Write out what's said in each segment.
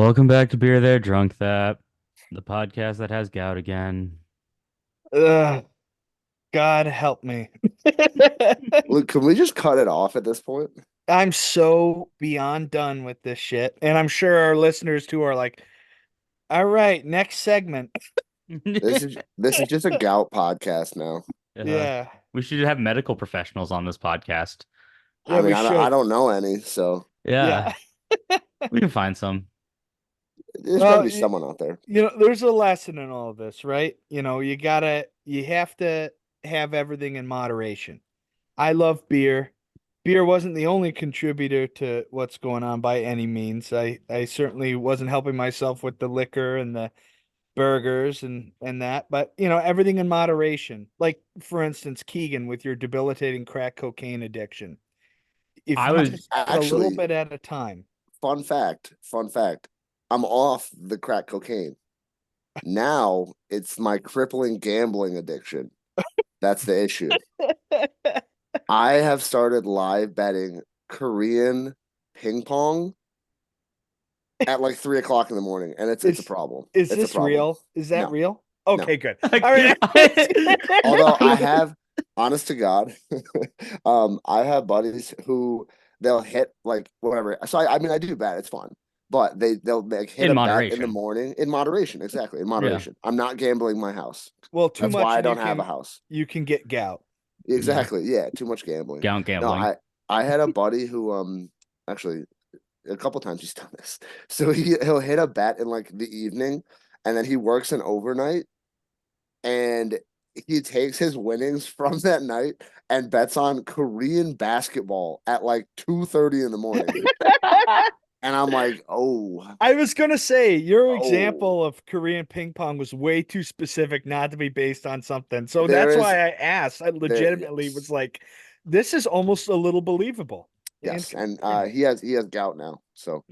Welcome back to Beer There, Drunk That, the podcast that has gout again. Ugh, God help me. Look, can we just cut it off at this point? I'm so beyond done with this shit. And I'm sure our listeners too are like, all right, next segment. This is just a gout podcast now. uh, Yeah. we should have medical professionals on this podcast. I Yeah, mean, we I should. don't know any, so Yeah, Yeah. we can find some. there's got to Well, be someone out there. there's a lesson in all of this, right? You have to have everything in moderation. I love beer. Beer wasn't the only contributor to what's going on by any means. I certainly wasn't helping myself with the liquor and the burgers and that, but everything in moderation. Like for instance, Keegan with your debilitating crack cocaine addiction. If I you was, just have it a little Actually, bit at a time. fun fact. I'm off the crack cocaine. Now it's my crippling gambling addiction. That's the issue. I have started live betting Korean ping pong at like 3 o'clock in the morning, and it's a Is problem. is It's a this problem. real? Is that No, real? no. Okay, good. like, All right. Although I I'm- have, honest to God, I have buddies who they'll hit like whatever. So I mean, I do bet it's fun, but they'll like hit in a bet in the moderation. morning in moderation. Exactly, in Yeah, moderation. I'm not gambling my house. Well, too That's much why I and don't have a house. you can get gout. yeah, Exactly. Yeah, too much gambling. gout No, gambling. I had a buddy who actually a couple times he's done this. So he'll hit a bet in like the evening, and then he works an overnight and he takes his winnings from that night and bets on Korean basketball at like 2:30 in the morning. And I'm like, oh, I was gonna say your oh, example of Korean ping pong was way too specific not to be based on something. So there that's is why I asked. I there, legitimately was yes, like, this is almost a little believable and yes. And concerning. he has gout now. So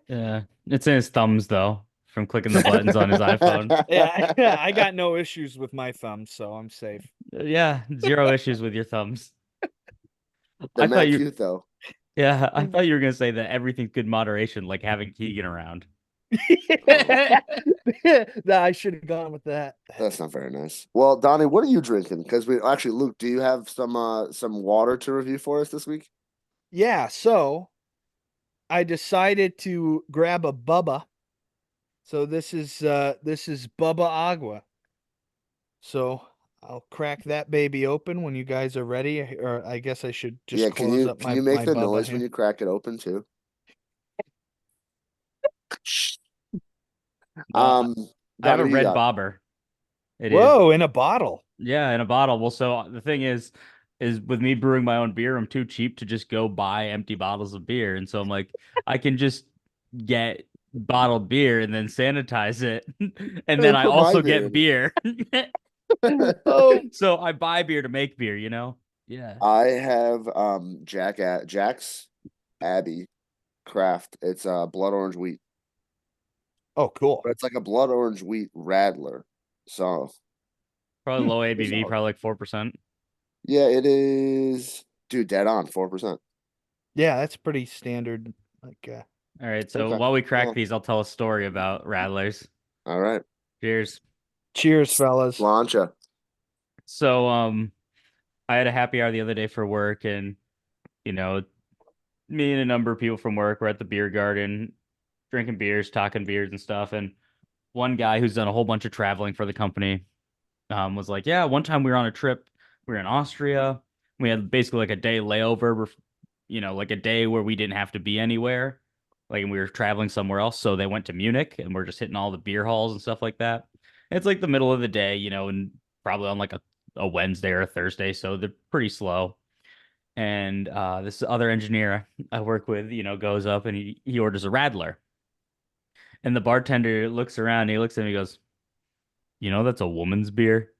Yeah, it's in his thumbs though, from clicking the buttons on his iPhone. Yeah, I got no issues with my thumbs, so I'm safe. Yeah, zero issues with your thumbs. they're I thought mad you, cute though. yeah, I thought you were gonna say that everything's good moderation, like having Keegan around. Oh, Nah, I should have gone with that. that's not very nice. Well, Donnie, what are you drinking? Because we actually, Luke, do you have some water to review for us this week? Yeah, so I decided to grab a Bubba. So this is Bubba Agua. So I'll crack that baby open when you guys are ready, or I guess I should just Yeah, can close you up can you make my the Bubba noise when here. you crack it open too? Well, Um, I have Donnie, a what do you red got? bobber. It is, Whoa, in a bottle. yeah, in a bottle. Well, so the thing is with me brewing my own beer, I'm too cheap to just go buy empty bottles of beer, and so I'm like, I can just get bottled beer and then sanitize it, and then And I put my also beer get in. beer. Oh, So I buy beer to make beer, you know? Yeah. I have Jack's Abbey Craft. It's blood orange wheat, oh, cool. but it's like a blood orange wheat radler. So Probably low it's ABV, all, probably like 4%. yeah, it is, dude. Dead on 4%. Yeah, that's pretty standard. Like, All right, so Okay, while we crack yeah, these, I'll tell a story about Rattlers. all right. Cheers. cheers, fellas. Lancha. So I had a happy hour the other day for work, and you know, me and a number of people from work were at the beer garden drinking beers, talking beers and stuff. And one guy who's done a whole bunch of traveling for the company was like, yeah, one time we were on a trip, we were in Austria. We had basically like a day layover, like a day where we didn't have to be anywhere. Like, and we were traveling somewhere else. So they went to Munich and we're just hitting all the beer halls and stuff like that. It's like the middle of the day, and probably on like a Wednesday or a Thursday. So they're pretty slow. And this other engineer I work with, goes up and he orders a Radler. And the bartender looks around and he looks at me and he goes, that's a woman's beer.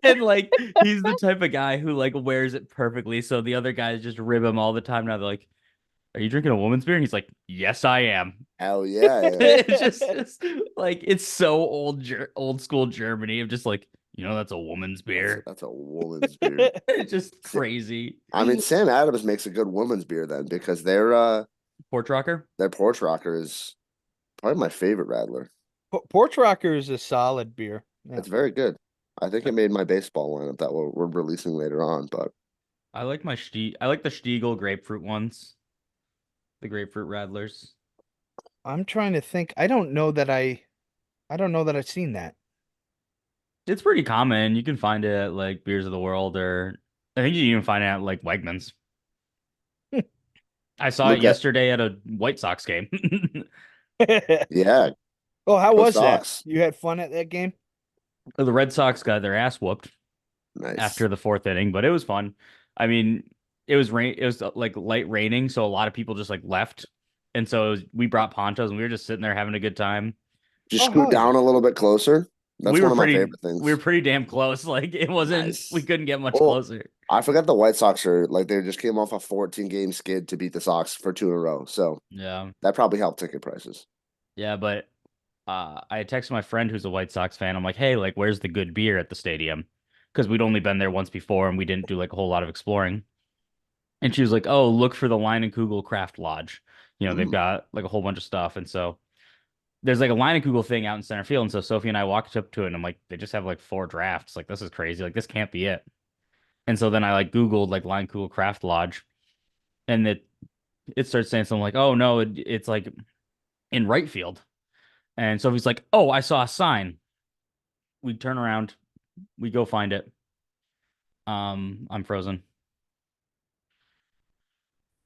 And like he's the type of guy who like wears it perfectly. So the other guys just rib him all the time. Now they're like, "Are you drinking a woman's beer?" And he's like, "Yes, I am." Hell yeah. It's just like it's so old school Germany of just like, That's a woman's beer. That's a woman's beer. It's just crazy. I mean, Sam Adams makes a good woman's beer then because Port Rocker. their porch rocker is probably my favorite Radler. Porch Rocker is a solid beer. Yeah. It's very good. I think it made my baseball lineup that we're releasing later on, but I like I like the Stiegel grapefruit ones. The grapefruit Radlers. I'm trying to think. I don't know that I've seen that. It's pretty common. You can find it at like Beers of the World, or I think you can even find it at like Wegmans. I saw it look at yesterday at a White Sox game. yeah, Oh, how go was that? Sox. You had fun at that game? The Red Sox got their ass whooped Nice. after the fourth inning, but it was fun. I mean, it was rain. It was like light raining, so a lot of people just like left, and so we brought ponchos and we were just sitting there having a good time. Just Oh, scoot hell yeah. down a little bit closer. That's one of my favorite We were things. pretty damn close. Like it wasn't. Nice. We couldn't get much Oh, closer. I forgot the White Sox are like they just came off a 14 game skid to beat the Sox for 2 in a row. So Yeah, that probably helped ticket prices. yeah, but I texted my friend who's a White Sox fan. I'm like, hey, like, where's the good beer at the stadium? Because we'd only been there once before and we didn't do like a whole lot of exploring. And she was like, oh, look for the Line and Kugel Craft Lodge. They've Mm. got like a whole bunch of stuff. And so there's like a Line and Kugel thing out in center field. And so Sophie and I walked up to it and I'm like, they just have like 4 drafts. Like, this is crazy. Like, this can't be it. And so then I like Googled like Line Kugel Craft Lodge and it starts saying something like, oh, no, it's like in right field. And Sophie's like, oh, I saw a sign. We turn around, we go find it. I'm frozen.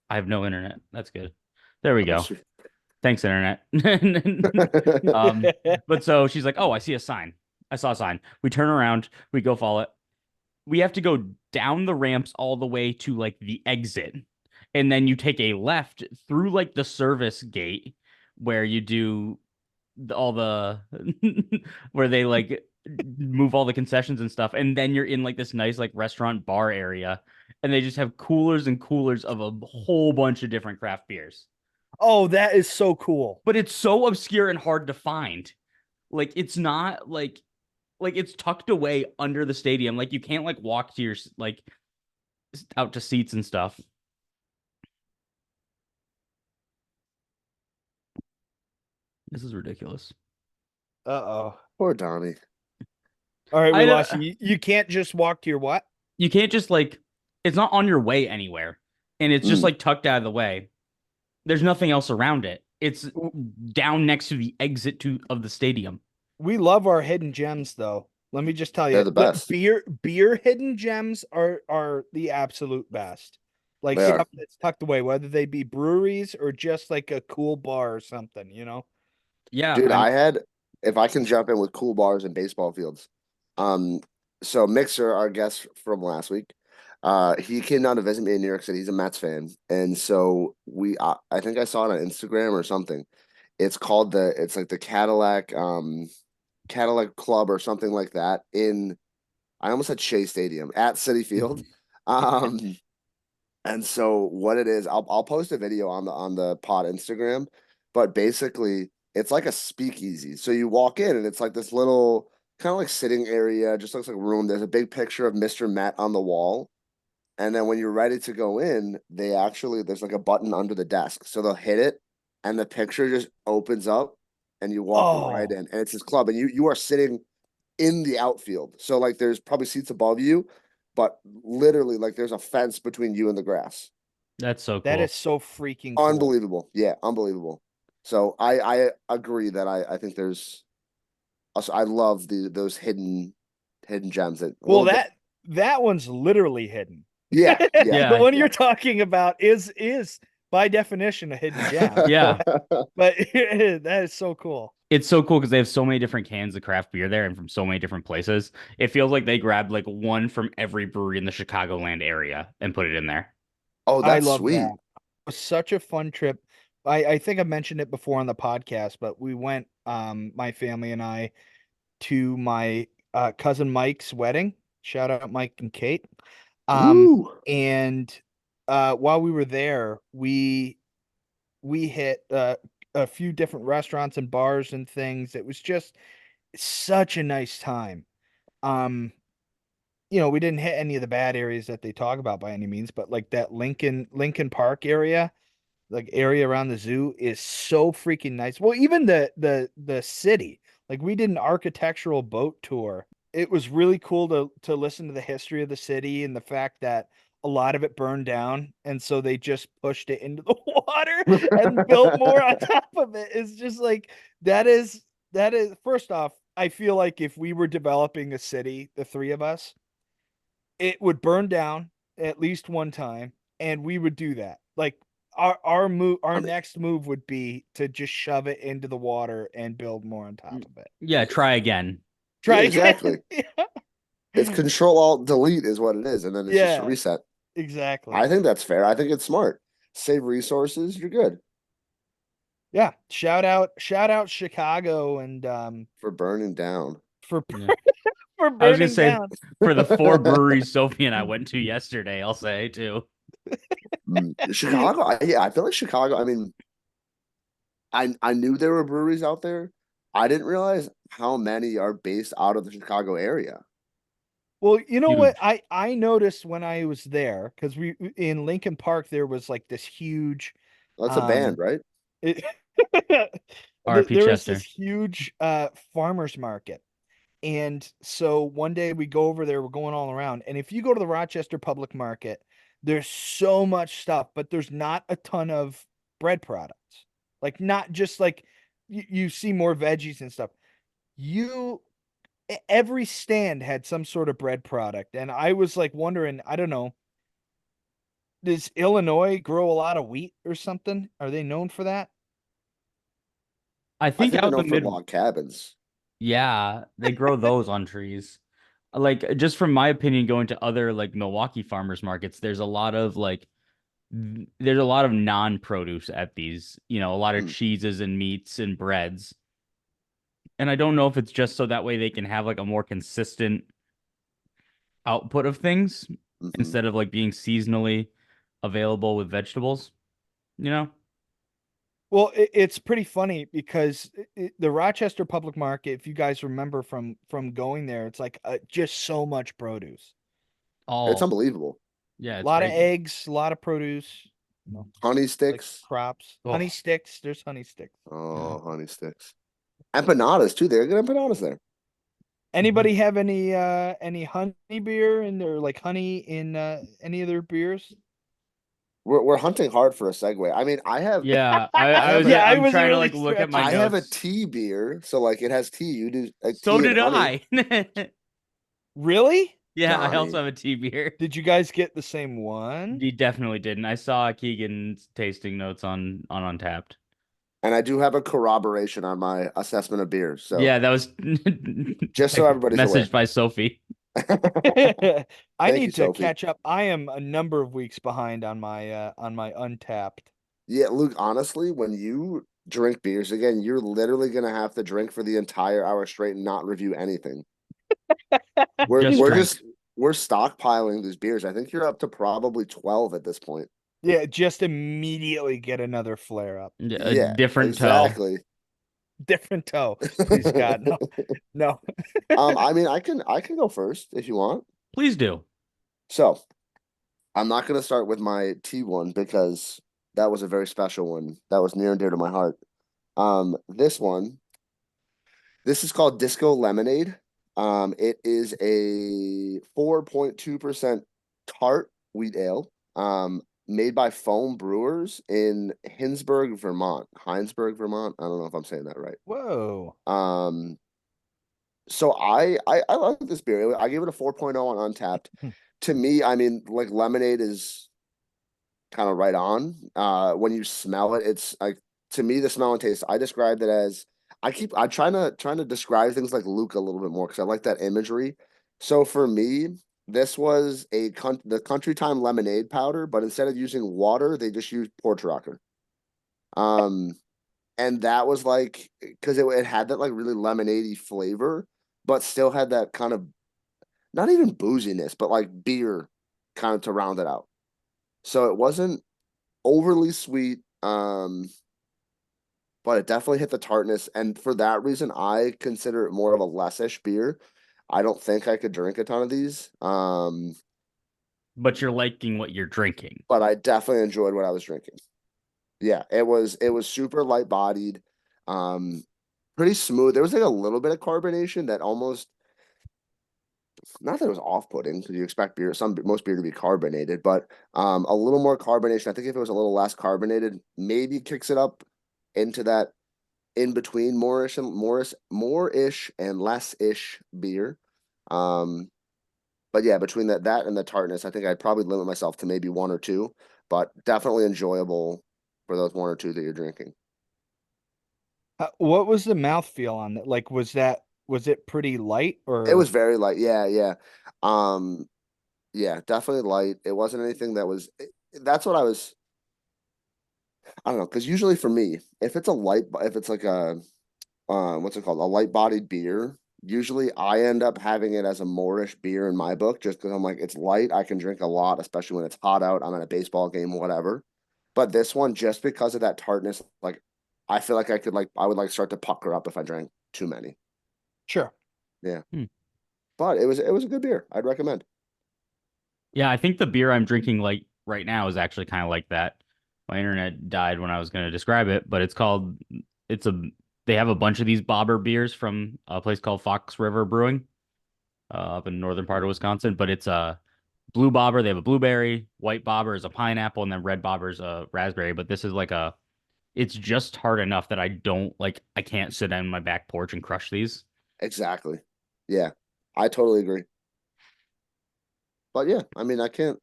I have no internet. That's good. There we go. Thanks, internet. um, but so she's like, "Oh, I see a sign. I saw a sign." We turn around, we go follow it. We have to go down the ramps all the way to like the exit, and then you take a left through like the service gate where you do all the where they like move all the concessions and stuff, and then you're in like this nice like restaurant bar area, and they just have coolers and coolers of a whole bunch of different craft beers. Oh, that is so cool. But it's so obscure and hard to find. Like it's not like it's tucked away under the stadium. Like you can't like walk to your like out to seats and stuff. This is ridiculous. Uh-oh. Poor Donnie. All right, I we don't- lost you. You can't just walk to your what? You can't just like it's not on your way anywhere. And it's just Mm. like tucked out of the way. There's nothing else around it. It's down next to the exit of the stadium. We love our hidden gems, though. Let me just tell you, They're the best. beer hidden gems are the absolute best. Like They are. stuff that's tucked away, whether they be breweries or just like a cool bar or something, you know? Yeah, Dude, I had if I can jump in with cool bars and baseball fields. Um, so Mixer, our guest from last week, he came down to visit me in New York City. He's a Mets fan, and so I think I saw it on Instagram or something. It's like the Cadillac Club or something like that in I almost said Shea Stadium at City Field. Um, and so what it is, I'll post a video on the pod Instagram, but basically it's like a speakeasy. So you walk in and it's like this little kind of like sitting area, just looks like a room. There's a big picture of Mr. Met on the wall. And then when you're ready to go in, there's like a button under the desk. So they'll hit it and the picture just opens up and you walk right Oh, in. And it's this club and you are sitting in the outfield. So like there's probably seats above you, but literally like there's a fence between you and the grass. that's so that cool. is so freaking cool. Unbelievable. Yeah, unbelievable. So I agree that I think there's also I love those hidden gems that Well, that one's literally hidden. yeah, yeah. Yeah. The one yeah. you're talking about is by definition a hidden gem. Yeah. But that is so cool. It's so cool because they have so many different cans of craft beer there and from so many different places. It feels like they grabbed like one from every brewery in the Chicagoland area and put it in there. Oh, I that's love sweet. that. It was such a fun trip. I think I mentioned it before on the podcast, but we went, my family and I, to my cousin Mike's wedding. Shout out Mike and Kate. Woo. And while we were there, we hit a few different restaurants and bars and things. It was just such a nice time. We didn't hit any of the bad areas that they talk about by any means, but like that Lincoln Park area, like area around the zoo is so freaking nice. Well, even the city, like we did an architectural boat tour. It was really cool to listen to the history of the city and the fact that a lot of it burned down, and so they just pushed it into the water and built more on top of it. It's just like that is first off, I feel like if we were developing a city, the three of us, it would burn down at least one time, and we would do that. Like our I mean, next move would be to just shove it into the water and build more on top Mm, of it. Yeah, try again. yeah, Try again. exactly. It's Control Alt Delete is what it is, and then it's just a Yeah, reset. exactly. I think that's fair. I think it's smart. Save resources. You're good Yeah. Shout out Chicago and for burning down. for Yeah. for I was gonna burning say down. for the 4 breweries Sophie and I went to yesterday, I'll say too. Chicago. Yeah, I feel like Chicago. I mean, I knew there were breweries out there. I didn't realize how many are based out of the Chicago area. Well, you know what Huge. I noticed when I was there, because we in Lincoln Park there was like this huge That's a band, um right? it, RP there was this Chester. huge farmers market. And so one day we go over there, we're going all around. And if you go to the Rochester Public Market, there's so much stuff, but there's not a ton of bread products. Like not just like you see more veggies and stuff. You every stand had some sort of bread product. And I was like wondering, I don't know, does Illinois grow a lot of wheat or something? Are they known for that? I I think think they're out in the known for mid, log cabins. yeah, they grow those on trees. Like just from my opinion, going to other like Milwaukee farmers markets, there's a lot of non-produce at these, a lot of Hmm. cheeses and meats and breads. And I don't know if it's just so that way they can have like a more consistent output of things Hmm. instead of like being seasonally available with vegetables, you know? Well, it's pretty funny because the Rochester Public Market, if you guys remember from going there, it's like just so much produce. It's Oh, unbelievable. yeah, A it's lot of crazy. eggs, a lot of produce, Honey like sticks. crops. Honey Oh, sticks, there's honey sticks. yeah. Oh, honey sticks. Empanadas too. They're good empanadas there. Mhm. Anybody have any honey beer in their like honey in any of their beers? We're hunting hard for a segue. I mean, Yeah, I have Yeah, I I'm wasn't trying to really like look at my I stretching. have a notes. tea beer, so like it has tea. You do a So tea and did honey, I. Really? Yeah, I also Johnny. have a tea beer. Did you guys get the same one? He definitely didn't. I saw Keegan's tasting notes on Untapped. And I do have a corroboration on my assessment of beer. So Yeah, that was just so everybody's aware. messaged by Sophie. I Thank you, need to Sophie. catch up. I am a number of weeks behind on my Untapped. Yeah, Luke, honestly, when you drink beers again, you're literally gonna have to drink for the entire hour straight and not review anything. We're Just we're drink. just we're stockpiling these beers. I think you're up to probably 12 at this point. Yeah, just immediately get another flare up. Yeah, a Yeah, different toe. exactly. Different toe. Please God, no, no. I mean, I can go first if you want. Please do. So I'm not gonna start with my T1 because that was a very special one. That was near and dear to my heart. This is called Disco Lemonade. It is a 4.2% tart wheat ale. Made by Foam Brewers in Heinsberg, Vermont. I don't know if I'm saying that right. Whoa. Um, so I like this beer. I gave it a 4.0 on Untapped. To me, I mean, like lemonade is kind of right on. When you smell it, it's like to me the smell and taste. I described it as I'm trying to describe things like Luke a little bit more because I like that imagery. So for me, this was the Country Time lemonade powder, but instead of using water, they just used porch rocker. Um, and that was like because it had that like really lemonade flavor, but still had that kind of not even booziness, but like beer kind of to round it out. So it wasn't overly sweet, but it definitely hit the tartness. And for that reason, I consider it more of a lessish beer. I don't think I could drink a ton of these. But you're liking what you're drinking. But I definitely enjoyed what I was drinking. Yeah, it was super light bodied, pretty smooth. There was like a little bit of carbonation that almost, not that it was off putting because you expect most beer to be carbonated, but a little more carbonation. I think if it was a little less carbonated, maybe kicks it up into that in between more-ish and less-ish beer. But yeah, between that and the tartness, I think I'd probably limit myself to maybe one or two, but definitely enjoyable for those one or two that you're drinking. What was the mouthfeel on it? Like, was it pretty light It or was very light. Yeah, yeah. Um, yeah, definitely light. It wasn't anything that was, that's what I don't know, because usually for me, if it's like what's it called? A light bodied beer. Usually I end up having it as a moreish beer in my book just because I'm like, it's light. I can drink a lot, especially when it's hot out. I'm at a baseball game, whatever. But this one, just because of that tartness, like I feel like I would like start to pucker up if I drank too many. sure? Yeah. Hmm. But it was a good beer. I'd recommend. Yeah, I think the beer I'm drinking like right now is actually kind of like that. My internet died when I was going to describe it, but it's a, they have a bunch of these bobber beers from a place called Fox River Brewing, up in the northern part of Wisconsin, but it's a blue bobber. They have a blueberry, white bobber is a pineapple, and then red bobber is a raspberry. But this is like it's just hard enough that I can't sit on my back porch and crush these. Exactly. Yeah. I totally agree. But yeah, I mean, I can't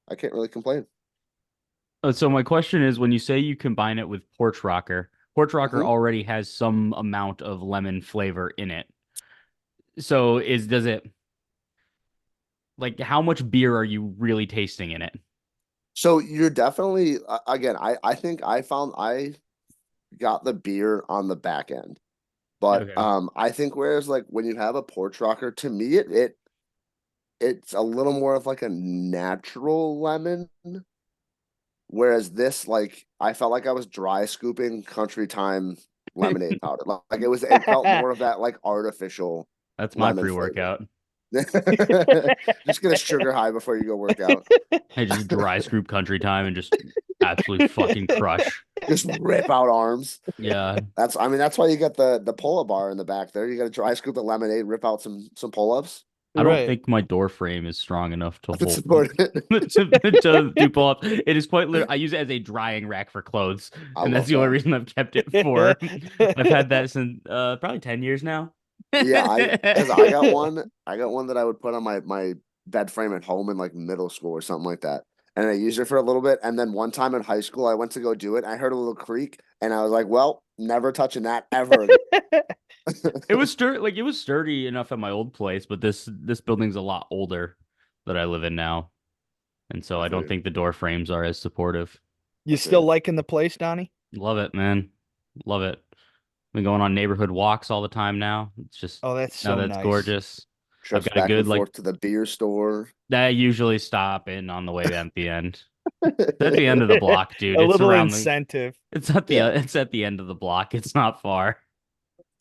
really complain. So my question is, when you say you combine it with Porch Rocker Mhm. already has some amount of lemon flavor in it. So does it, like, how much beer are you really tasting in it? So you're definitely again, I think I got the beer on the back end. But Okay. I think whereas like when you have a porch rocker, to me it's a little more of like a natural lemon. Whereas this, like, I felt like I was dry scooping country time lemonade powder. Like it felt more of that like artificial That's my lemon flavor. pre-workout. Just get a sugar high before you go work out. I just dry scoop country time and just absolutely fucking crush. Just rip out arms. Yeah. I mean, that's why you got the pull-up bar in the back there. You got a dry scoop of lemonade, rip out some pull-ups. I don't Right. think my door frame is strong enough to To hold support it. to do pull-ups. It is quite literally, I use it as a drying rack for clothes, I and that's love the only that. reason I've kept it for. I've had that since probably 10 years now. Yeah, because I got one that I would put on my bed frame at home in like middle school or something like that. And I used it for a little bit. And then one time in high school, I went to go do it. I heard a little creak and I was like, well, never touching that ever again. It was sturdy enough at my old place, but this building's a lot older that I live in now, and so I I feel don't you. think the door frames are as supportive. You I feel still you. liking the place, Donnie? Love it, man. Love it. Been going on neighborhood walks all the time now. It's just Oh, that's now so that's nice. gorgeous. I've Trips got a back good and like forth to the beer store. that I usually stop in on the way at the end. It's at the end of the block, dude. A little incentive. Yeah. It's at the end of the block. It's not far.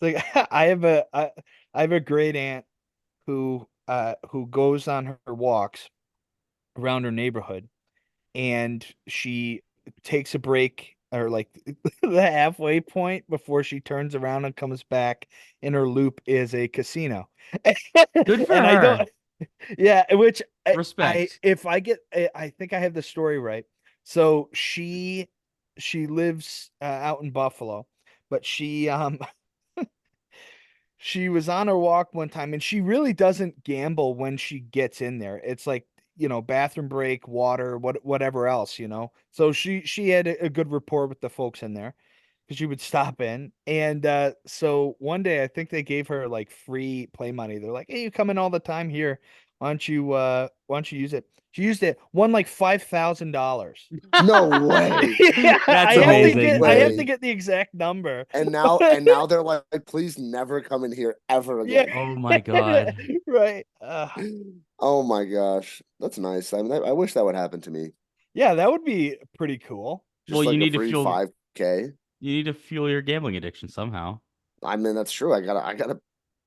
It's like I have a great aunt who goes on her walks around her neighborhood and she takes a break or like the halfway point before she turns around and comes back and her loop is a casino. Good for And I her. don't yeah, which I Respect. if I get I think I have the story right. So she lives out in Buffalo, but she was on her walk one time and she really doesn't gamble when she gets in there. It's like, bathroom break, water, whatever else, So she had a good rapport with the folks in there because she would stop in. And so one day I think they gave her like free play money. They're like, "Hey, you come in all the time here. Why don't you use it?" She used it, won like $5,000. No way. Yeah, That's No I have to amazing. way. get the exact number. And now they're like, please never come in here ever Yeah. again. Oh my God. Right. Oh my gosh. That's nice. I mean, I wish that would happen to me. Yeah, that would be pretty cool. Just Well, like a free 5K. you need to fuel your gambling addiction somehow. I mean, that's true. I gotta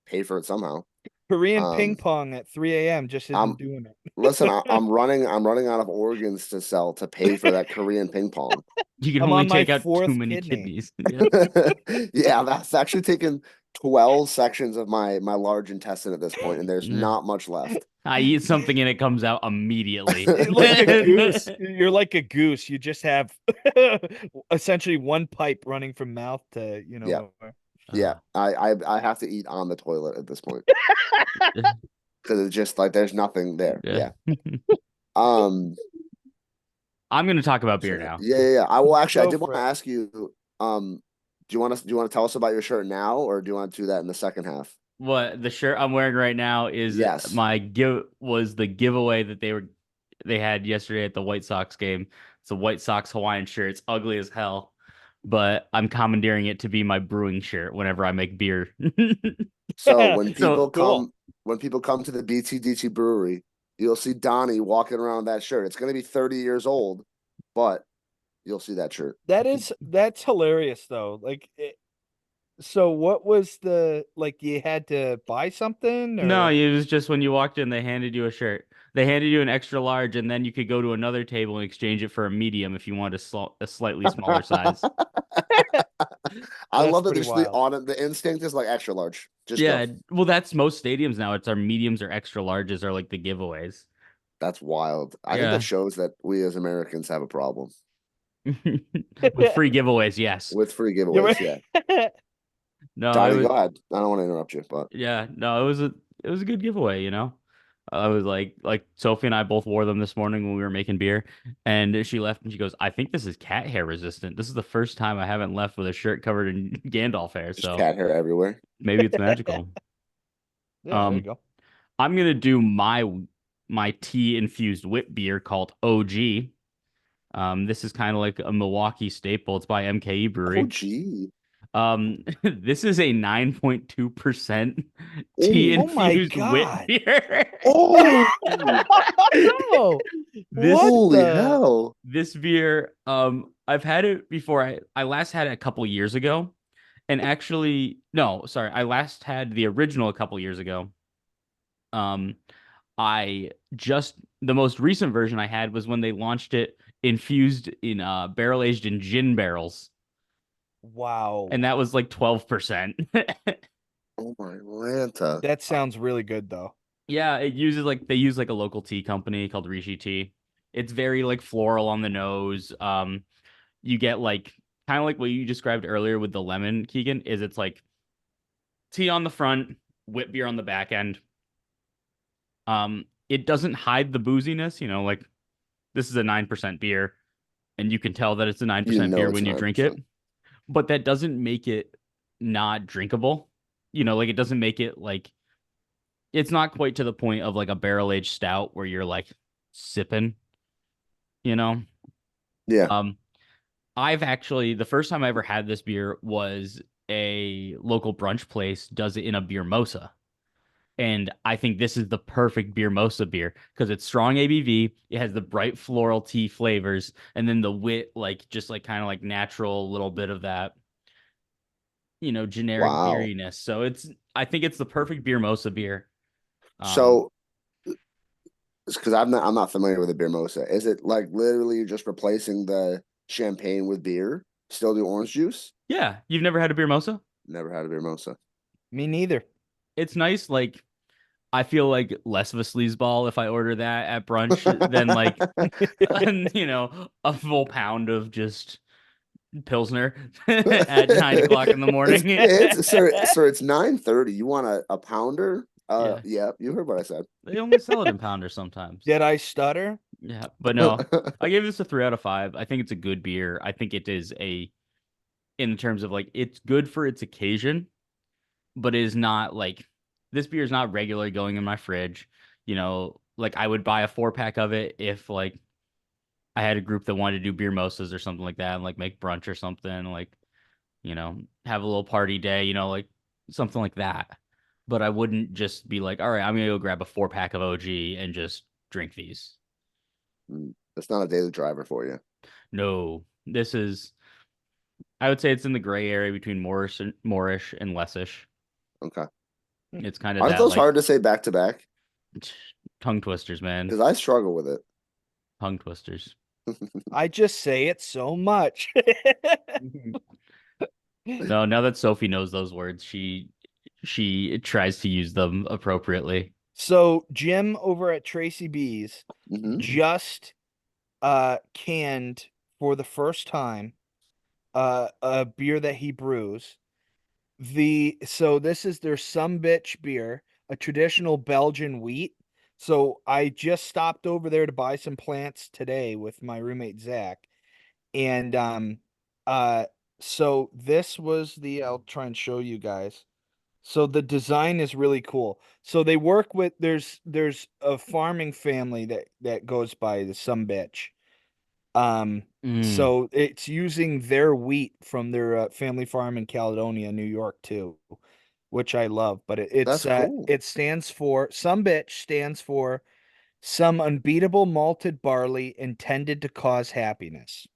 pay for it somehow. Korean ping Um, pong at 3 a.m. just I'm isn't doing it. listen. I'm running out of organs to sell to pay for that Korean ping pong. You can I'm only on my take out too fourth many kidney. kidneys. Yeah. Yeah, that's actually taken 12 sections of my large intestine at this point, and there's Yeah. not much left. I eat something and it comes out immediately. Like a goose. You're like a goose. You just have essentially one pipe running from mouth to, Yeah, where. yeah. Uh, I have to eat on the toilet at this point because it's just like there's nothing there. yeah. Yeah. Um. I'm going to talk about beer So, now. yeah. I will actually. I Go did want for to it. ask you. Do you want to tell us about your shirt now, or do you want to do that in the second half? What the shirt I'm wearing right now is Yes. the giveaway that they had yesterday at the White Sox game. It's a White Sox Hawaiian shirt. It's ugly as hell, but I'm commandeering it to be my brewing shirt whenever I make beer. So when So people Cool. come to the BTDT brewery, you'll see Donnie walking around with that shirt. It's going to be 30 years old, but you'll see that shirt. That's hilarious though. So what was like you had to buy something no, or it was just when you walked in, they handed you a shirt. They handed you an extra large, and then you could go to another table and exchange it for a medium if you wanted a slightly smaller size. I that's love that pretty there's the wild. on the instinct is like extra large. Just go. Yeah, well, that's most stadiums now. It's our mediums or extra larges are like the giveaways. That's wild. I think that Yeah. shows that we as Americans have a problem With free giveaways, yes. with free You're giveaways. Yeah. right. No, it Donnie, was go ahead. I don't want to interrupt you, but yeah, no, it was a good giveaway, you know. I was like Sophie and I both wore them this morning when we were making beer, and she left and she goes, "I think this is cat hair resistant. This is the first time I haven't left with a shirt covered in Gandalf hair, just so cat hair everywhere. maybe it's magical." Yeah, there you Um, go. I'm gonna do my tea infused wit beer called OG. This is kind of like a Milwaukee staple. It's by MKE Oh, Brewery. gee. This is a 9.2% tea Oh, Oh my infused wit God. beer. oh, No. This What holy the? hell. this beer, I've had it before. I last had it a couple years ago, and actually, no, sorry, I last had the original a couple years ago. Um, I just the most recent version I had was when they launched it infused in barrel aged in gin barrels, Wow. and that was like 12%. Oh my Lanta. That sounds really good though. Yeah, they use like a local tea company called Rishi Tea. It's very like floral on the nose. You get like kind of like what you described earlier with the lemon, Keegan, is it's like tea on the front, wit beer on the back end. It doesn't hide the booziness, you know, like this is a 9% beer, and you can tell that it's a You 9% know beer it's when you drink it, 9%. but that doesn't make it not drinkable. You know, like it doesn't make it like it's not quite to the point of like a barrel aged stout where you're like sipping, you know. Yeah. Um, I've actually the first time I ever had this beer was a local brunch place does it in a beer mosa. And I think this is the perfect beer mosa beer because it's strong ABV. It has the bright floral tea flavors, and then the wit, like just like kind of like natural little bit of that, you know, generic Wow. beeriness. So I think it's the perfect beer mosa beer. Um, So, because I'm not familiar with a beer mosa. Is it like literally just replacing the champagne with beer? Still do orange juice? yeah, you've never had a beer mosa? Never had a beer mosa. Me neither. It's nice. Like I feel like less of a sleazeball if I order that at brunch than like, you know, a full pound of just Pilsner at 9 o'clock in the morning. It's sir, it's 9:30. You want a pounder? Yeah. Yeah, you heard what I said. They only sell it in pounders sometimes. Did I stutter? Yeah. But no, I gave this a 3 out of 5. I think it's a good beer. I think it is in terms of like, it's good for its occasion, but it is not like, this beer is not regularly going in my fridge. You know, like I would buy a 4 pack of it if like I had a group that wanted to do beer mosas or something like that and like make brunch or something, like, you know, have a little party day, you know, like something like that. But I wouldn't just be like, all right, I'm gonna go grab a 4 pack of OG and just drink these. It's not a daily driver for you. No, this is I would say it's in the gray area between Moorish and Lessish. Okay. It's kind of Aren't that those like hard to say back to back? tongue twisters, man. Because I struggle with it. Tongue twisters. I just say it so much. No, now that Sophie knows those words, she tries to use them appropriately. So Jim over at Tracy B's Hmm. just canned for the first time a beer that he brews. So this is their Some Bitch beer, a traditional Belgian wheat. So I just stopped over there to buy some plants today with my roommate Zach. And uh so this was I'll try and show you guys. So the design is really cool. So they work with there's a farming family that goes by the Some Bitch. Mm, So it's using their wheat from their family farm in Caledonia, New York too, which I love. But That's cool. it stands for Some Bitch stands for some unbeatable malted barley intended to cause happiness.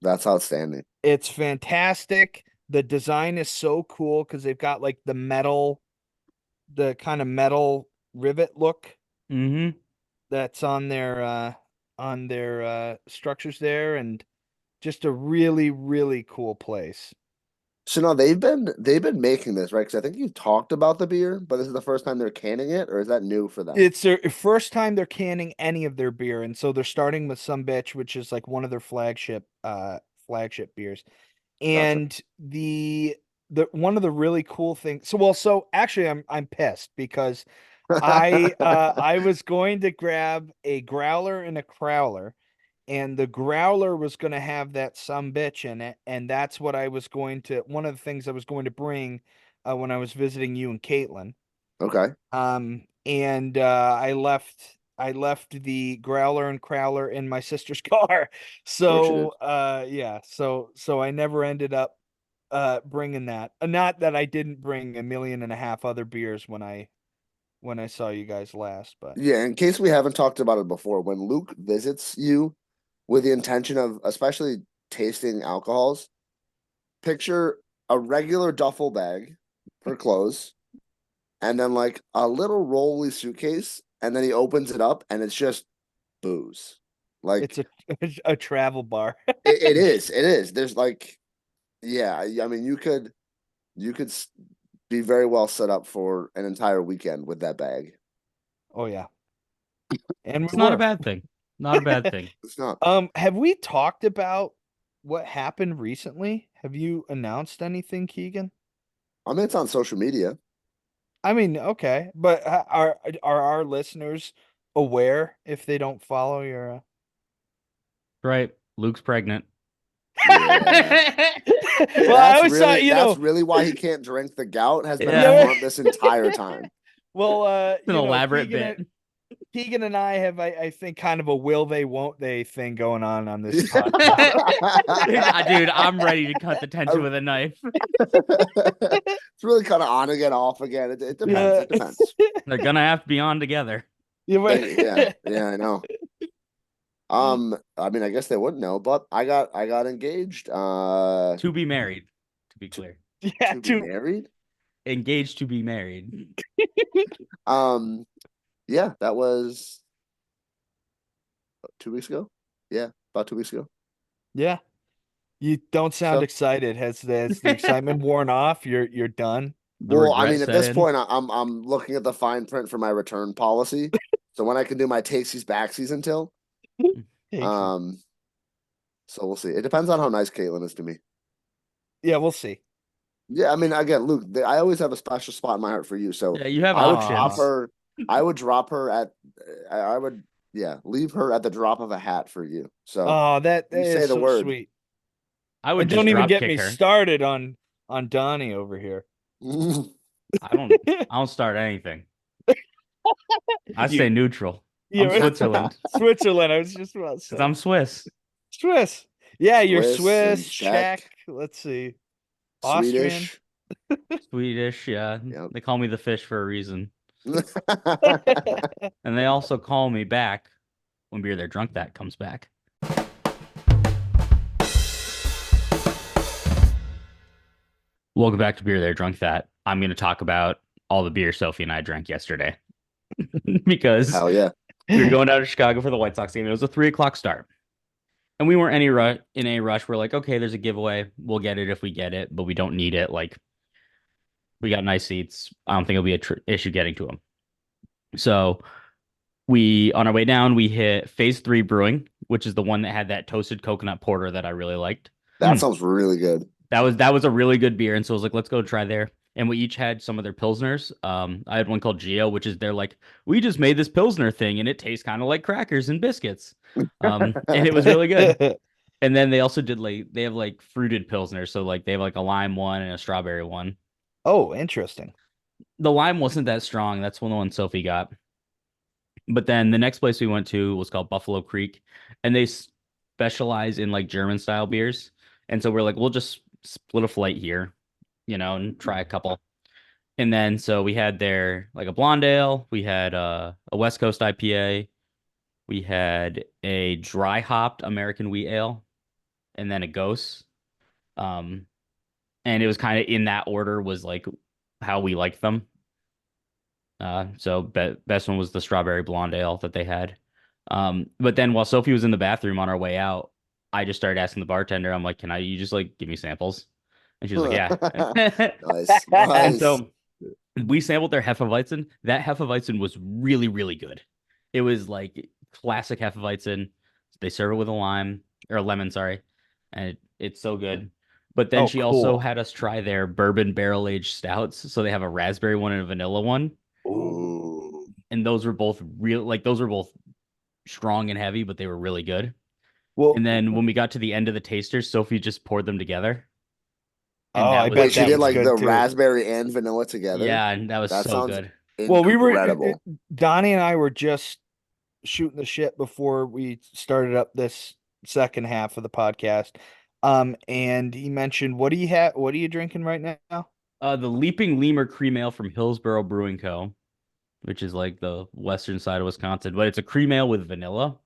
That's outstanding. It's fantastic. The design is so cool because they've got like the kind of metal rivet look hmm that's on their structures there, and just a really, really cool place. So no, they've been making this, right? Because I think you talked about the beer, but this is the first time they're canning it, or is that new for them? It's their first time they're canning any of their beer, and so they're starting with Some Bitch, which is like one of their flagship beers. Gotcha. And the one of the really cool things. So actually I'm pissed because I was going to grab a growler and a crowler, and the growler was going to have that Some Bitch in it, and that's what I was going to one of the things I was going to bring when I was visiting you and Caitlin. Okay. And I left the growler and crowler in my sister's car. Of course you did. So yeah, so I never ended up bringing that. Not that I didn't bring a million and a half other beers when I saw you guys last, but Yeah, in case we haven't talked about it before, when Luke visits you with the intention of especially tasting alcohols, picture a regular duffel bag for clothes and then like a little rolly suitcase, and then he opens it up and it's just booze. it's Like a travel bar. it is, it is. There's like, yeah, I mean, you could be very well set up for an entire weekend with that bag. Oh yeah. And it's we not a were. bad thing. Not a bad thing. It's not. Have we talked about what happened recently? Have you announced anything, Keegan? I mean, it's on social media. I mean, okay, but are our listeners aware if they don't follow your Right. Luke's pregnant. Yeah. Well, I always thought, That's really why he can't drink. The gout has been a Yeah. front this entire time. well, It's an elaborate bit. Keegan and I have, I think, kind of a will they, won't they thing going on this podcast. Dude, I'm ready to cut the tension with a knife. It's really kind of on again, off again. It depends. Yeah. It depends. They're gonna have to be on together. Yeah, Yeah, I know. I mean, I guess they wouldn't know, but I got engaged. To be married, to be clear. yeah, To be dude. married. Engaged to be married. Yeah, that was 2 weeks ago. Yeah, about 2 weeks ago. Yeah. You don't sound So, excited. Has the excitement worn off? You're done. The well, I regret mean, at set this in. point, I'm looking at the fine print for my return policy. So when I can do my takesies backsies until, um, so we'll see. It depends on how nice Caitlin is to me. Yeah, we'll see. Yeah, I mean, again, Luke, I always have a special spot in my heart for you. So Yeah, you have I would drop options. her. I would drop her at. I would, yeah, leave her at the drop of a hat for you. So Oh, that you is say the so word. sweet. I And would just don't even drop get kick me her. started on Donnie over here. I don't start anything. I stay neutral. I'm You're Switzerland. Switzerland. I was just about to say. Because I'm Swiss. Swiss. Yeah, you're Swiss and Swiss, Czech. Czech. Let's see. Austrian. Swedish. Swedish, yeah. Yep. They call me the fish for a reason. And they also call me back when Beer There Drunk That comes back. Welcome back to Beer There Drunk That. I'm going to talk about all the beer Sophie and I drank yesterday because Hell yeah. we were going down to Chicago for the White Sox game. It was a 3 o'clock start. And we weren't in a rush. We're like, okay, there's a giveaway. We'll get it if we get it, but we don't need it. Like, we got nice seats. I don't think it'll be a issue getting to them. So we, on our way down, we hit Phase 3 Brewing, which is the one that had that toasted coconut porter that I really liked. That sounds really good. That was a really good beer, and so I was like, let's go try there. And we each had some of their pilsners. I had one called Geo, which is they're like, we just made this pilsner thing, and it tastes kind of like crackers and biscuits. And it was really good. And then they also did like they have like fruited pilsners, so like they have like a lime one and a strawberry one. Oh, interesting. The lime wasn't that strong. That's one of the ones Sophie got. But then the next place we went to was called Buffalo Creek, and they specialize in like German style beers. And so we're like, we'll just split a flight here, and try a couple. And then so we had there like a blonde ale, we had a West Coast IPA, we had a dry hopped American wheat ale, and then a ghost. Um, and it was kind of in that order was like how we liked them. So best one was the strawberry blonde ale that they had. But then while Sophie was in the bathroom on our way out, I just started asking the bartender, I'm like, you just like give me samples? And she was like, yeah. Nice. And Nice. so we sampled their Hefeweizen. That Hefeweizen was really, really good. It was like classic Hefeweizen. They serve it with a lime or a lemon, sorry. And it's so good. But then Oh, she also cool. had us try their bourbon barrel aged stouts. So they have a raspberry one and a vanilla one. Ooh. And those were both those were both strong and heavy, but they were really good. Well, And then when we got to the end of the tasters, Sophie just poured them together. And oh, that I was bet Wait, she that did was like good the too. raspberry and vanilla together? yeah, and that was That so sounds good. Well, incredible. Donnie and I were just shooting the shit before we started up this second half of the podcast. And he mentioned, what do you have? What are you drinking right now? The Leaping Lemur Cream Ale from Hillsboro Brewing Co., which is like the western side of Wisconsin, but it's a cream ale with vanilla.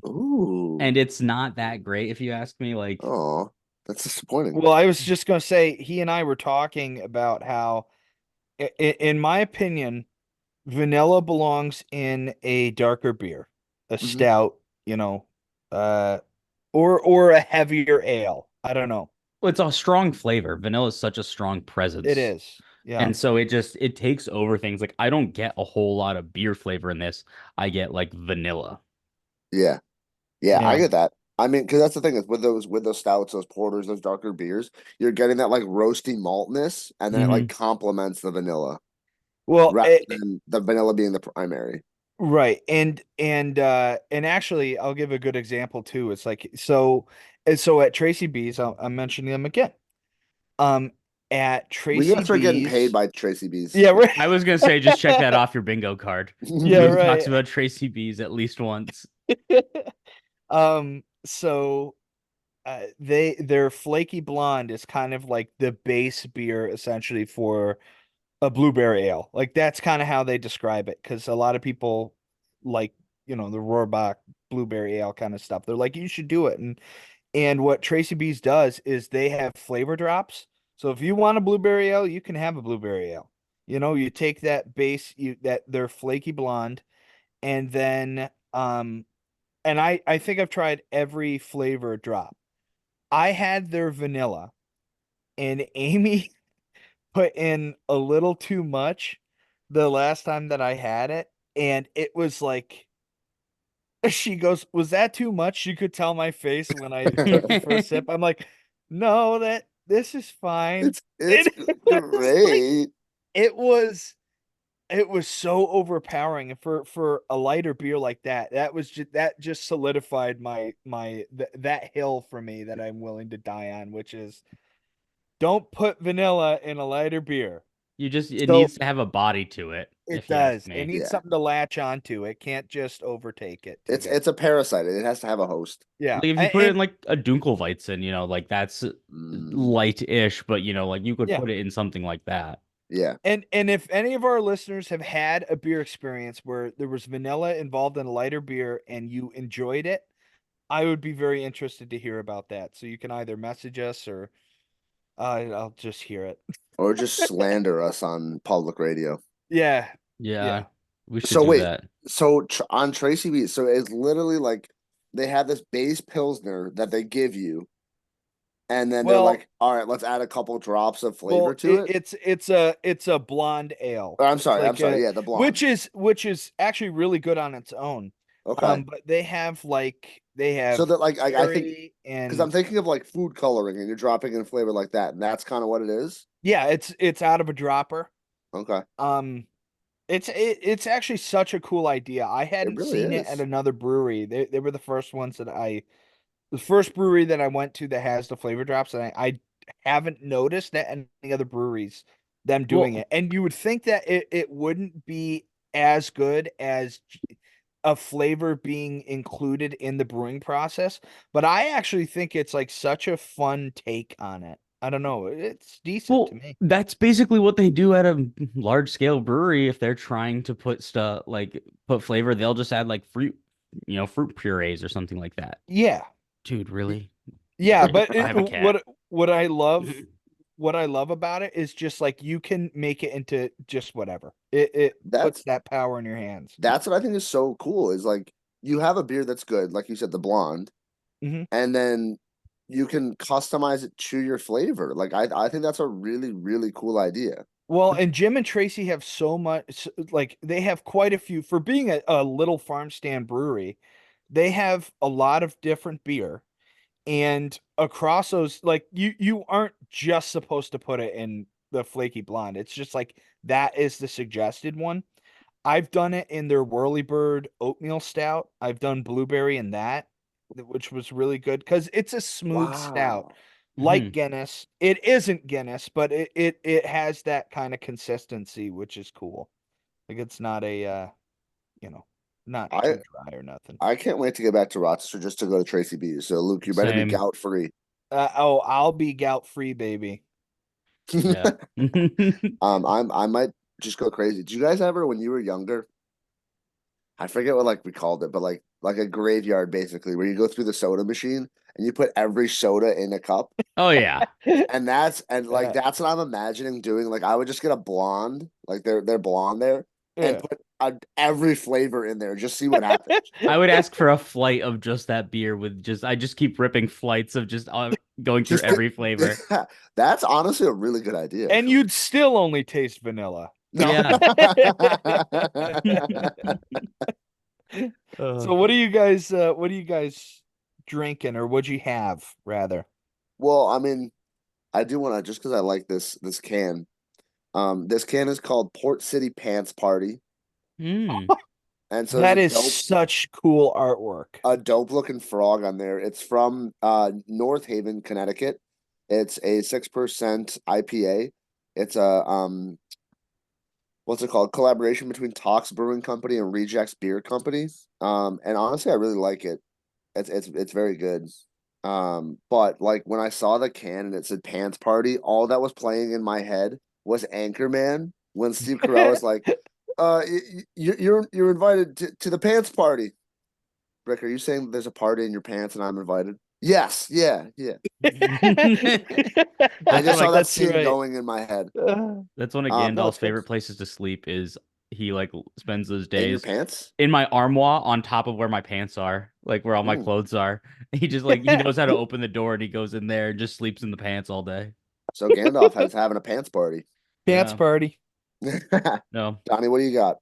Ooh. And it's not that great if you ask me. Like, Oh, that's disappointing. Well, I was just gonna say, he and I were talking about how, in my opinion, vanilla belongs in a darker beer, a Mhm. stout, uh, or a heavier ale. I don't know. well, it's a strong flavor. Vanilla is such a strong It presence. is. Yeah. And so it takes over things. Like I don't get a whole lot of beer flavor in this. I get like vanilla. Yeah. Yeah, I Yeah. get that. I mean, because that's the thing is with those stouts, those porters, those darker beers, you're getting that like roasty maltness, and then it like Mhm. complements the vanilla Well, rather than the vanilla being the primary. right. And actually, I'll give a good example too. It's like so at Tracy B's, I'm mentioning them again. Um, at We gotta Tracy start getting paid B's, by Tracy B's. yeah, right. I was gonna say just check that off your bingo card. Yeah, Luke right. talks about Tracy B's at least once. So their flaky blonde is kind of like the base beer essentially for a blueberry ale. Like that's kind of how they describe it, because a lot of people like, the Rohrbach blueberry ale kind of stuff. They're like, you should do it. And what Tracy B's does is they have flavor drops. So if you want a blueberry ale, you can have a blueberry ale. You take that base, that their flaky blonde, and then and I think I've tried every flavor drop. I had their vanilla, and Amy put in a little too much the last time that I had it, and it was like, she goes, "Was that too much?" She could tell my face when I took the first sip. I'm like, "No, this is fine." It's And it was like, great. it was it was so overpowering. And for a lighter beer like that, that just solidified that hill for me that I'm willing to die on, which is, don't put vanilla in a lighter beer. It So needs to have a body to it, it if you ask does. It me. needs Yeah. something to latch onto. It can't just overtake it to It's get. it's a parasite. It has to have a host. Like Yeah. if you put it in like a Dunkelweizen, like that's Mm, light-ish, but like you could Yeah. put it in something like that. yeah. And if any of our listeners have had a beer experience where there was vanilla involved in a lighter beer and you enjoyed it, I would be very interested to hear about that. So you can either message us or I'll just hear it. or just slander us on public radio. Yeah, Yeah, yeah. we should So do wait, that. so on Tracy B, so it's literally like they have this base pilsner that they give you, and then they're Well, like, all right, let's add a couple drops of flavor well, to it. it's a blonde ale. Or, It's I'm like sorry, a yeah, the blonde. which is actually really good on its own. Okay, But they so have that like I think cherry because I'm and thinking of like food coloring, and you're dropping in flavor like that, and that's kind of what it is. yeah, it's out of a dropper. Okay, Um, it's actually such a cool idea. I it hadn't really seen it at is. another brewery. They were the first brewery that I went to that has the flavor drops, and I haven't noticed that any other breweries them doing Well, it. And you would think that it wouldn't be as good as a flavor being included in the brewing process, but I actually think it's like such a fun take on it. I don't know. It's decent to well, me. that's basically what they do at a large scale brewery. If they're trying to put stuff like put flavor, they'll just add like fruit purees or something like that. Yeah. Dude, really? Yeah, but I have a cat. what I love what I love about it is just like you can make it into just whatever. It puts That's that power in your hands. that's what I think is so cool. Is like you have a beer that's good, like you said, the blonde, Hmm. and then you can customize it to your flavor. Like I think that's a really cool idea. Well, and Jim and Tracy have so much, like they have quite a few for being a little farm stand brewery. They have a lot of different beer, and across those, like you aren't just supposed to put it in the flaky blonde. It's just like that is the suggested one. I've done it in their Whirlybird oatmeal stout. I've done blueberry in that, which was really good because it's a smooth stout, Wow. like Mhm. Guinness. It isn't Guinness, but it has that kind of consistency, which is cool. Like it's not you know, not I too dry or nothing. I can't wait to get back to Rochester just to go to Tracy B. So Luke, you better be Same. gout free. Oh, I'll be gout free, baby. Yeah. I might just go crazy. Did you guys ever, when you were younger, I forget what like we called it, but like a graveyard basically, where you go through the soda machine and you put every soda in a cup, Oh yeah. and like Yeah, that's what I'm imagining doing. Like I would just get a blonde, like they're blonde there, and yeah. put every flavor in there, just see what happens. I would ask for a flight of just that beer with just I just keep ripping flights of just going through Just every flavor. yeah, that's honestly a really good idea, And actually. you'd still only taste vanilla. No. Yeah. So what are you guys drinking or what'd you have rather? Well, I mean, I do want to just because I like this can. This can is called Port City Pants Party, Hmm. and so there's That is such cool artwork. a dope looking frog on there. It's from North Haven, Connecticut. It's a 6% IPA. It's a what's it called? Collaboration between Tox Brewing Company and Rejects Beer Company. And honestly, I really like it. It's very good. But like when I saw the can and it said Pants Party, all that was playing in my head was Anchorman when Steve Carell was like, you're invited to the pants party." Rick, are you saying there's a party in your pants and I'm invited? Yes, yeah. I That's just one saw of that That's scene right. going in my head. that's one of No, it's Gandalf's good. favorite places to sleep is he like spends those In your days pants? in my armoire on top of where my pants are, like where all my Mm. clothes are. He just like he knows how to open the door and he goes in there and just sleeps in the pants all day. So Gandalf has having a pants party. Pants Yeah. party. No. Donnie, what do you got?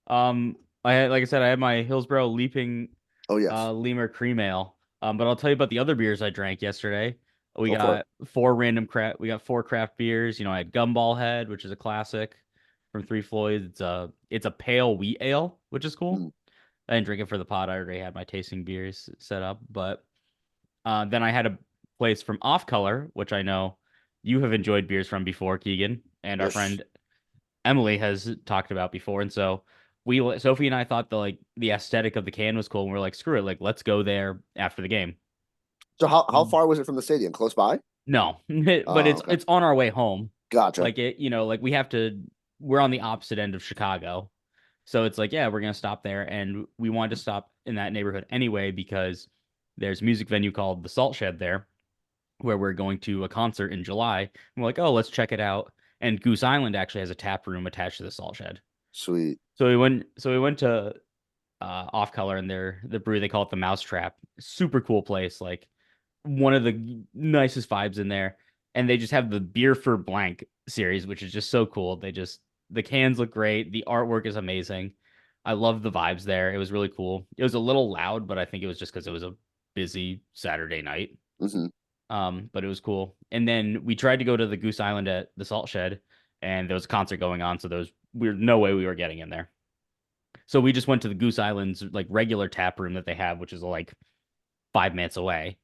I had like I said, I had my Hillsborough Leaping Oh yes, Lemur Cream Ale. But I'll tell you about the other beers I drank yesterday. We go for it. got we got four craft beers. You know, I had Gumball Head, which is a classic from Three Floyds. It's a pale wheat ale, which is cool. Mm. I didn't drink it for the pod. I already had my tasting beers set up. But then I had a place from Off Color, which I know you have enjoyed beers from before, Keegan, and our Yes. friend Emily has talked about before. And so Sophie and I thought the aesthetic of the can was cool, and we're like, screw it, like let's go there after the game. So how far was it from the stadium? Close by? No, but Oh, it's okay. it's on our way home. Gotcha. Like like we're on the opposite end of Chicago. So it's like, yeah, we're gonna stop there, and we wanted to stop in that neighborhood anyway because there's a music venue called the Salt Shed there, where we're going to a concert in July. And we're like, oh, let's check it out. And Goose Island actually has a tap room attached to the salt shed. Sweet. So we went to Off Color and the brewery, they call it the Mousetrap. Super cool place, like one of the nicest vibes in there. And they just have the Beer for Blank series, which is just so cool. The cans look great, the artwork is amazing. I love the vibes there. It was really cool. It was a little loud, but I think it was just because it was a busy Saturday night. Hmm. But it was cool. And then we tried to go to the Goose Island at the Salt Shed, and there was a concert going on, so we were no way we were getting in there. So we just went to the Goose Island's like regular tap room that they have, which is like 5 minutes away.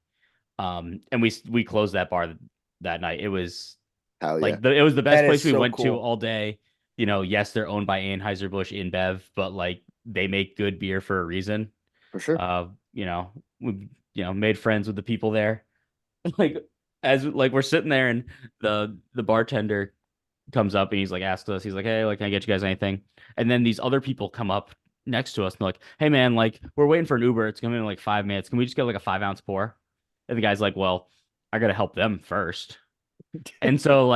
And we closed that bar that night. It was Hell yeah. like it was the best That is place we so went to cool. all day. Yes, they're owned by Anheuser-Busch InBev, but like they make good beer for a reason. For sure. We made friends with the people there. Like as like we're sitting there and the bartender comes up and he's like asks us, he's like, hey, like, can I get you guys anything? And then these other people come up next to us and they're like, hey man, like we're waiting for an Uber. It's coming in like 5 minutes. Can we just get like a 5-ounce pour? And the guy's like, well, I gotta help them first. And so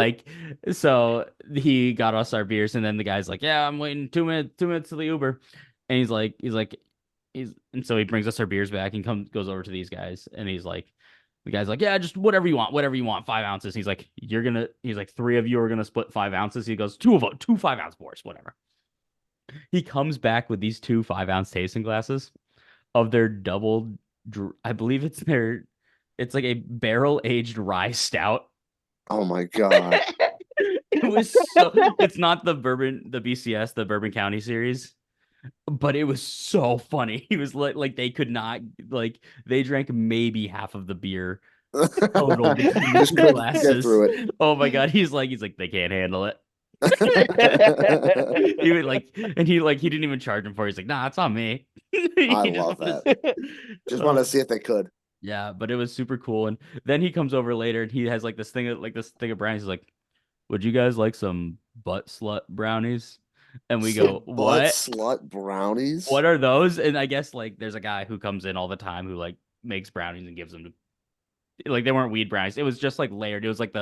he got us our beers, and then the guy's like, yeah, I'm waiting 2 minutes to the Uber. And and so he brings us our beers back and goes over to these guys, and the guy's like, yeah, just whatever you want, 5 ounces. He's like, three of you are gonna split 5 ounces. He goes, two 5-ounce pours, whatever. He comes back with these two 5-ounce tasting glasses of their I believe it's like a barrel aged rye stout. Oh my God. It's not the BCS, the Bourbon County series, but it was so funny. He was like they could not, like, they drank maybe half of the beer total between the Just two couldn't get glasses. through it. Oh my God. He's like, they can't handle it. He would like, and he didn't even charge him for it. He's like, nah, it's on me. I He just love wanted that. Just want to see if they could. yeah, but it was super cool. And then he comes over later and he has like this thing of brownies. He's like, would you guys like some butt slut brownies? And we go, Some butt what? slut brownies. What are those? And I guess like there's a guy who comes in all the time who like makes brownies and gives them to, like, they weren't weed brownies. It was just like layered. It was like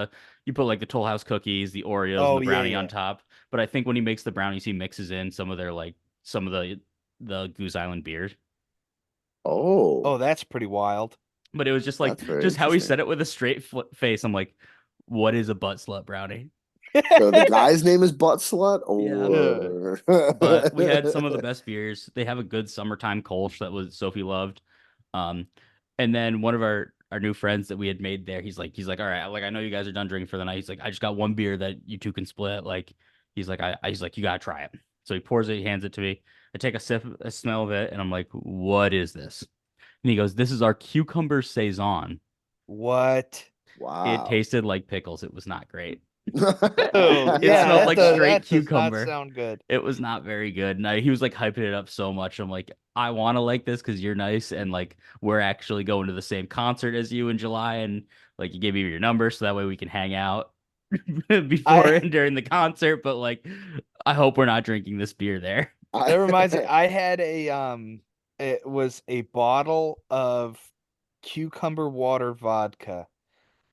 you put like the Toll House cookies, the Oreos, and Oh the yeah, brownie on yeah. top. But I think when he makes the brownies, he mixes in some of the Goose Island beer. Oh, Oh, that's pretty wild. But it was just like that's very just how he interesting. said it with a straight face. I'm like, what is a butt slut brownie? So the guy's name is Butt Slut, Yeah. or But we had some of the best beers. They have a good summertime Kolsch that was Sophie loved. Um, and then one of our new friends that we had made there, he's like, all right, like I know you guys are done drinking for the night. He's like, I just got one beer that you two can split. Like, he's like, you gotta try it. So he pours it, he hands it to me. I take a smell of it, and I'm like, what is this? And he goes, this is our cucumber saison. What? It wow. tasted like pickles. It was not great. Oh It yeah, smelled like straight that does cucumber. not sound good. It was not very good. And he was like hyping it up so much. I'm like, I want to like this because you're nice, and like we're actually going to the same concert as you in July, and like you gave me your number so that way we can hang out before and during the concert. But like, I hope we're not drinking this beer there. That reminds me, I had it was a bottle of cucumber water vodka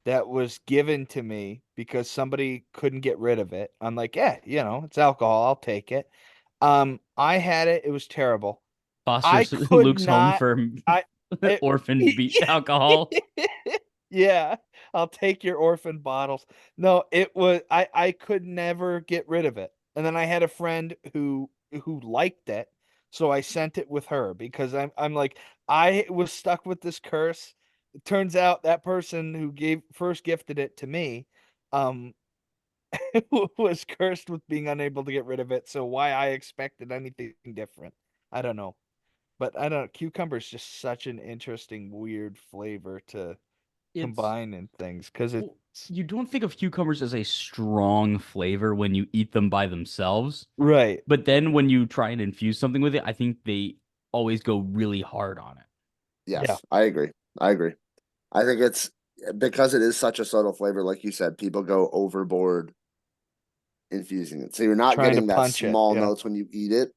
that was given to me because somebody couldn't get rid of it. I'm like, yeah, it's alcohol, I'll take it. I had it, it was terrible. I Foster could Luke's home not for I it, orphan beat alcohol. yeah, I'll take your orphan bottles. No, it was I could never get rid of it. And then I had a friend who liked it, so I sent it with her because I'm like I was stuck with this curse. It turns out that person who first gifted it to me um was cursed with being unable to get rid of it. So why I expected anything different, I don't know. But I don't know, cucumber is just such an interesting weird flavor to It's combine in things because well, it's you don't think of cucumbers as a strong flavor when you eat them by themselves. right. But then when you try and infuse something with it, I think they always go really hard on it. Yes, Yeah. I agree. I agree. I think it's because it is such a subtle flavor, like you said, people go overboard infusing it. So you're not Trying to getting that punch it. small Yeah. notes when you eat it.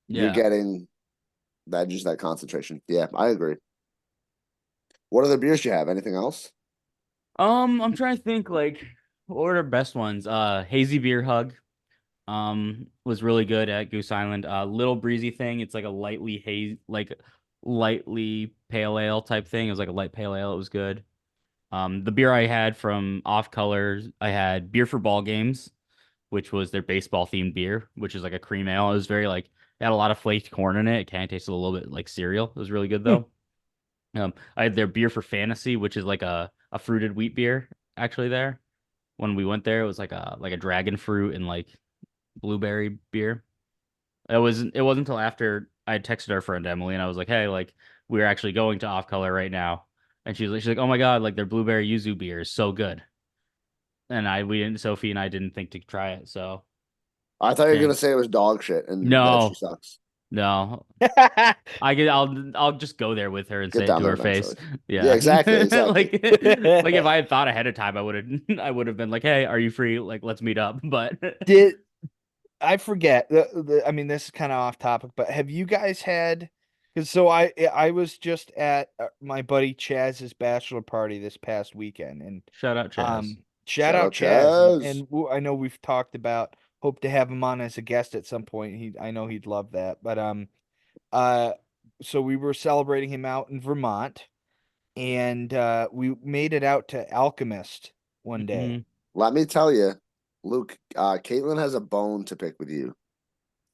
You're Yeah. getting that concentration. Yeah, I agree. What other beers do you have? Anything else? I'm trying to think like what are the best ones? Hazy Beer Hug was really good at Goose Island. Little Breezy Thing, it's like a lightly pale ale type thing. It was like a light pale ale. It was good. The beer I had from Off Colors, I had Beer for Ball Games, which was their baseball themed beer, which is like a cream ale. It was very like it had a lot of flaked corn in it. It kind of tasted a little bit like cereal. It was really good Hmm. though. I had their Beer for Fantasy, which is like a fruited wheat beer actually there. When we went there, it was like a dragon fruit and like blueberry beer. It wasn't until after I had texted our friend Emily and I was like, hey, like we're actually going to Off Color right now. And she's like, oh my God, like their blueberry yuzu beer is so good. And we didn't Sophie and I didn't think to try it. So I thought you were yeah. gonna say it was dog shit and that she No, sucks. no. I'll just go there with her and Get say it down to there her eventually. face. Yeah, Yeah. exactly, exactly. Like if I had thought ahead of time, I would have been like, hey, are you free? Like let's meet up. But Did I forget? I mean, this is kind of off topic, but have you guys had? Because so I was just at my buddy Chaz's bachelor party this past weekend, and shout out Chaz. shout Shout out out Chaz, and Chaz. I know we've talked about hope to have him on as a guest at some point. I know he'd love that, but uh, so we were celebrating him out in Vermont, and we made it out to Alchemist one day. Mhm. Let me tell you, Luke, Caitlin has a bone to pick with you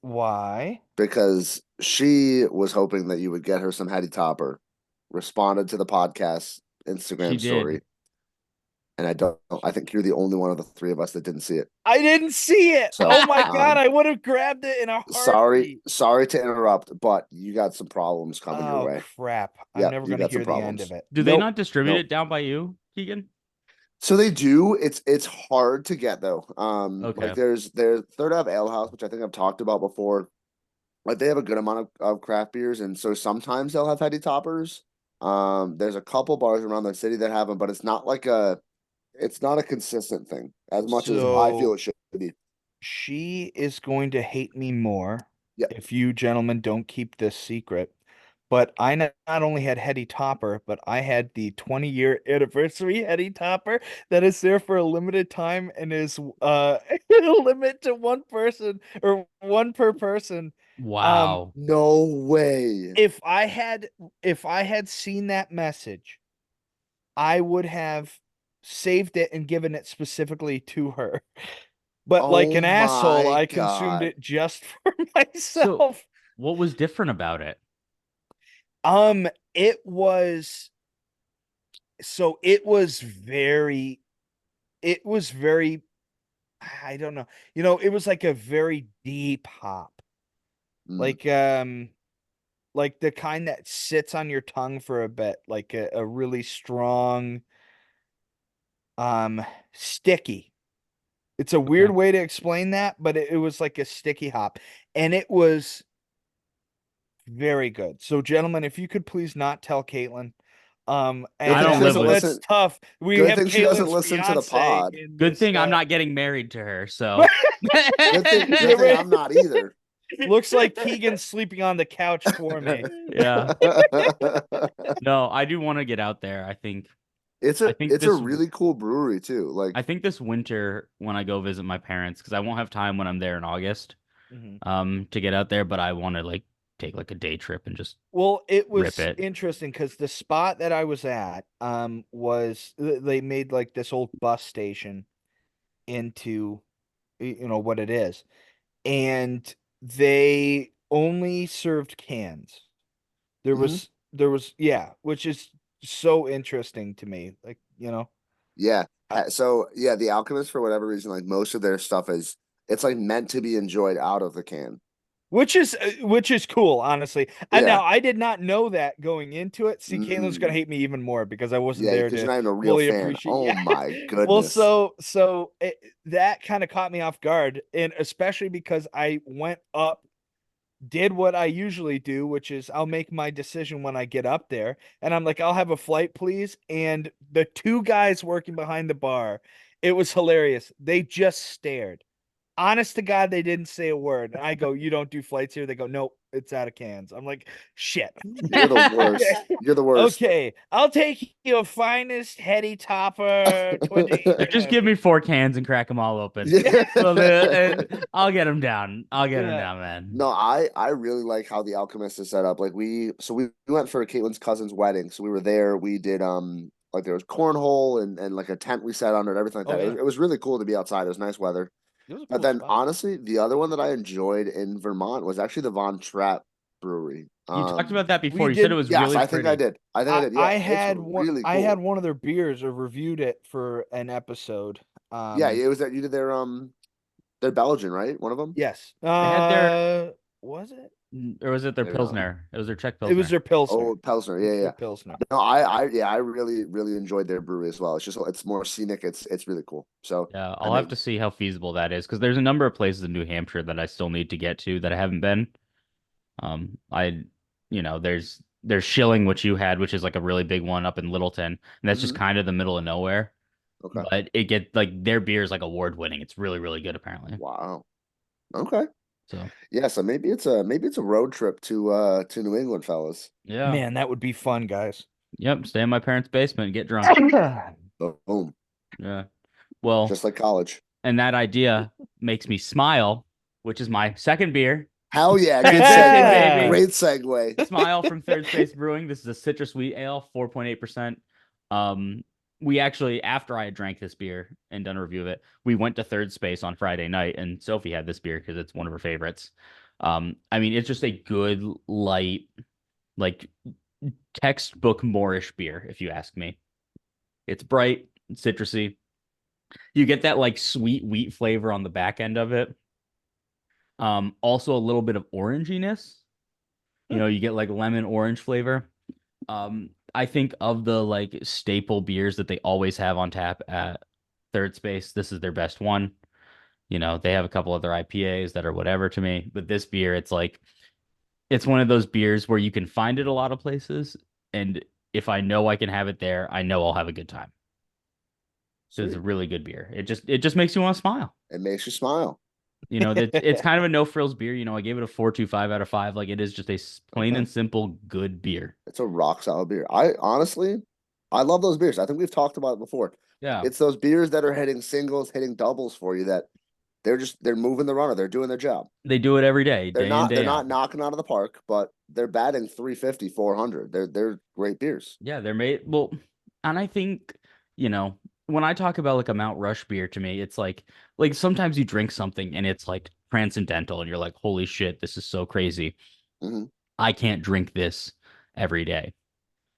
Why? because she was hoping that you would get her some Hattie Topper, responded to the podcast She Instagram story, did. and I think you're the only one of the three of us that didn't see it. I didn't see it. So, Oh my God, I would have grabbed it in a sorry, heartbeat. sorry to interrupt, but you got some problems coming your Oh way. crap. I'm Yep, never you going to got some hear the end of problems. it. Do they Nope, not distribute nope. it down by you, Keegan? So they do. It's hard to get though. Like Okay. there's Third Ave Ale House, which I think I've talked about before. Like they have a good amount of craft beers, and so sometimes they'll have heady toppers. There's a couple bars around the city that have them, but it's not a consistent thing as much as I feel So it should be. she is going to hate me more Yep. if you gentlemen don't keep this secret. But I not only had Hetty Topper, but I had the 20-year anniversary Hetty Topper that is there for a limited time and is limit to one person or one per person. Um, Wow. No way. if I had if I had seen that message, I would have saved it and given it specifically to her. But like Oh an asshole, my I consumed God. it just for So, myself. what was different about it? Um, it was it was very I don't know. It was like a very deep hop. Mm, Like like the kind that sits on your tongue for a bit, like a really strong sticky. It's a weird Okay. way to explain that, but it was like a sticky hop, and it was very good. So, gentlemen, if you could please not tell Caitlin, Good I thing don't she live doesn't with. that's listen. tough. We Good have thing she doesn't Caitlin's listen to the fiance pod. in Good this. thing I'm not getting married to her. So, Good thing I'm not either. Looks like Keegan's sleeping on the couch for me. yeah. No, I do want to get out there. It's I a think it's a this really cool brewery too. I Like, think this winter when I go visit my parents, because I won't have time when I'm there in August, Mhm. to get out there, but I want to like take like a day trip and just Well, it rip was it. interesting because the spot that I was at, was they made like this old bus station into, what it is, and they only served cans. mhm. Yeah, which is so interesting to me. Like, Yeah. I, So yeah, the Alchemist for whatever reason, like most of their stuff is it's like meant to be enjoyed out of the can. which is cool, honestly. And Yeah. now I did not know that going into it. See, Caitlin's gonna Mm. hate me even more because I wasn't Yeah, there because to you're not even a real fully fan. appreciate. Oh Yeah. my Well, goodness. that kind of caught me off guard, and especially because I went up, did what I usually do, which is I'll make my decision when I get up there, and I'm like, I'll have a flight, please. And the two guys working behind the bar, it was hilarious. They just stared. Honest to God, they didn't say a word. And I go, "You don't do flights here?" They go, "Nope." it's out of cans. I'm like, shit. You're the worst. You're the worst. Okay, I'll take your finest heady topper 20. Just give me 4 cans and crack them all open. Yeah. I'll get them down. I'll get them Yeah. down, man. No, I really like how the Alchemist is set up. Like we went for Caitlin's cousin's wedding, so we were there. We did like there was cornhole and like a tent we sat under and everything like Oh, that. yeah. It was really cool to be outside. It was nice weather. It was a But cool then spot. honestly, the other one that I enjoyed in Vermont was actually the Von Trapp Brewery. You talked about that before. we You said did- it was Yes, really I think I pretty. did. I think I did. Yeah, I it's had one. really I cool. had one of their beers or reviewed it for an episode. Yeah, it was that you did their Belgian, right? One of them. Yes. had their- Was it? Or was it their Maybe not. Pilsner? It was their Czech It Pilsner. was their Pilsner. Oh, Pilsner. It was Yeah, their yeah. Pilsner. No, I really enjoyed their brewery as well. It's more scenic. It's really cool. So Yeah, I I'll have mean- to see how feasible that is because there's a number of places in New Hampshire that I still need to get to that I haven't been. There's Schilling, which you had, which is like a really big one up in Littleton, and that's just Mhm. kind of the middle of nowhere. Okay. But it get like their beer is like award winning. It's really, really good apparently. Wow. Okay. So Yeah, so maybe it's a road trip to New England, fellas. yeah, Man, that would be fun, guys. yep. Stay in my parents' basement and get drunk. Boom. Yeah. Well, Just like college. and that idea makes me smile, which is my second beer. Hell yeah, good Transition, segue. baby. Great segue. Smile from Third Space Brewing. This is a citrus wheat ale, 4.8%. We actually, after I had drank this beer and done a review of it, we went to Third Space on Friday night, and Sophie had this beer because it's one of her favorites. I mean, it's just a good, light, like textbook Moorish beer, if you ask me. It's bright, citrusy. You get that like sweet wheat flavor on the back end of it. Also a little bit of oranginess. You get like lemon orange flavor. I think of the like staple beers that they always have on tap at Third Space, this is their best one. They have a couple other IPAs that are whatever to me, but this beer, it's one of those beers where you can find it a lot of places, and if I know I can have it there, I know I'll have a good time. So it's a really good beer. It just makes you want to smile. It makes you smile. It's kind of a no frills beer. I gave it a 4.25 out of 5. Like it is just a plain and simple good beer. It's a rock solid beer. I love those beers. I think we've talked about it before. Yeah. It's those beers that are hitting singles, hitting doubles for you that they're moving the runner. They're doing their job. They do it every day, They're day not in, day they're out. not knocking out of the park, but they're batting 350, 400. They're great beers. Yeah, they're made well, and I think, when I talk about like a Mount Rush beer, to me, it's like sometimes you drink something and it's like transcendental and you're like, holy shit, this is so crazy. Mhm. I can't drink this every day.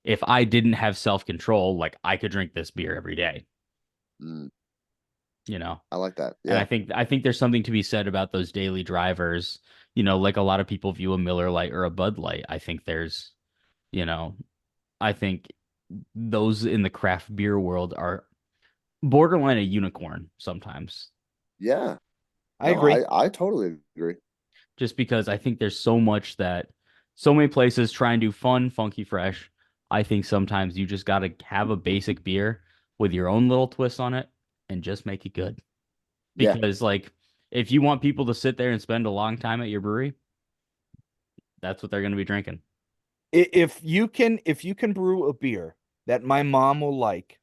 If I didn't have self-control, like I could drink this beer every day. Mm, You know. I like that. And Yeah. I think there's something to be said about those daily drivers, like a lot of people view a Miller Lite or a Bud Light. I think there's, I think those in the craft beer world are borderline a unicorn sometimes. Yeah. I No, agree. I totally agree. Just because I think there's so much that so many places try and do fun, funky, fresh. I think sometimes you just got to have a basic beer with your own little twist on it and just make it good. Yeah. Because like if you want people to sit there and spend a long time at your brewery, that's what they're going to be drinking. If you can brew a beer that my mom will like,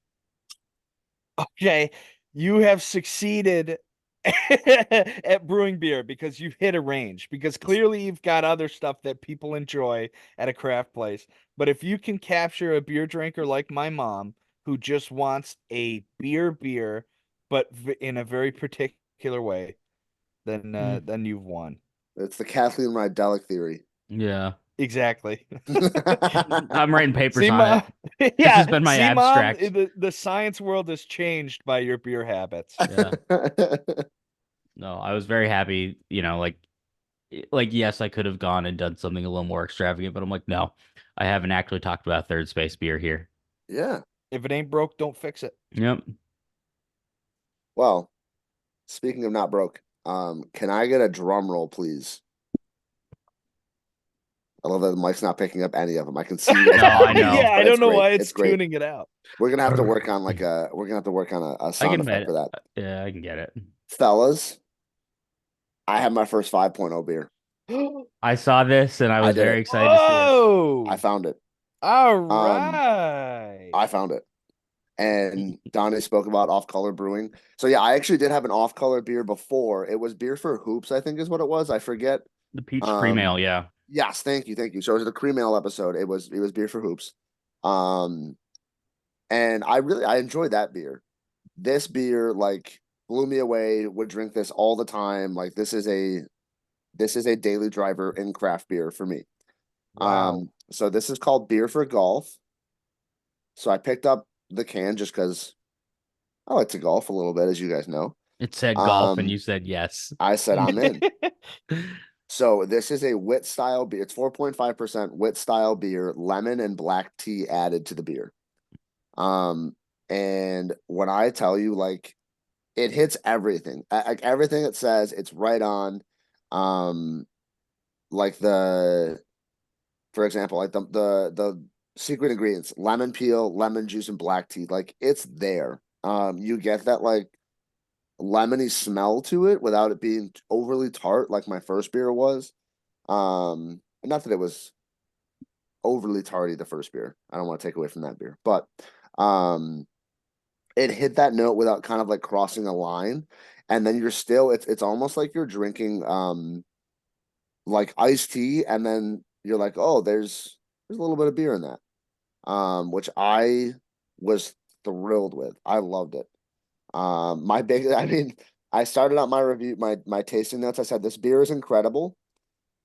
okay, you have succeeded at brewing beer because you've hit a range, because clearly you've got other stuff that people enjoy at a craft place. But if you can capture a beer drinker like my mom who just wants a beer, but in a very particular way, then you've won. It's the Kathleen Rydelic theory. Yeah. Exactly. I'm writing papers See, on Mom? it. Yeah. has been my See, abstract. Mom, the science world has changed by your beer habits. Yeah. No, I was very happy, like yes, I could have gone and done something a little more extravagant, but I'm like, no, I haven't actually talked about Third Space beer here. Yeah. If it ain't broke, don't fix it. Yep. Well, speaking of not broke, can I get a drum roll, please? I love that the mic's not picking up any of them. I can see. No, I know. Yeah, I but don't know great. why it's great. tuning it out. We're gonna have to work on a I sound can effect for that. Yeah, I can get it. Fellas, I have my first 5.0 beer. I saw this and I I was did very it. excited to see it. I Whoa! found it. All Um, right. I found it. And Donnie spoke about off-color brewing. So yeah, I actually did have an off-color beer before. It was beer for hoops, I think is what it was. I forget. The peach cream Um, ale, yeah. yes, thank you. So it was the cream ale episode. It was beer for hoops. Um, and I enjoyed that beer. This beer like blew me away. Would drink this all the time. Like this is a daily driver in craft beer for me. Wow. So this is called Beer for Golf. So I picked up the can just because I like to golf a little bit, as you guys know. It said golf and Um, you said yes. I said I'm in. So this is a wit style beer. It's 4.5% wit style beer, lemon and black tea added to the beer. Um, and when I tell you, like, it hits everything. Like everything it says, it's right on. Um, like for example, like the secret ingredients, lemon peel, lemon juice, and black tea. Like it's there. You get that like lemony smell to it without it being overly tart, like my first beer was. Not that it was overly tarty the first beer. I don't want to take away from that beer, but um, it hit that note without kind of like crossing a line, and then you're still it's almost like you're drinking like iced tea, and then you're like, oh, there's a little bit of beer in that, which I was thrilled with. I loved it. My big, I mean, I started out my review, my tasting notes. I said this beer is incredible.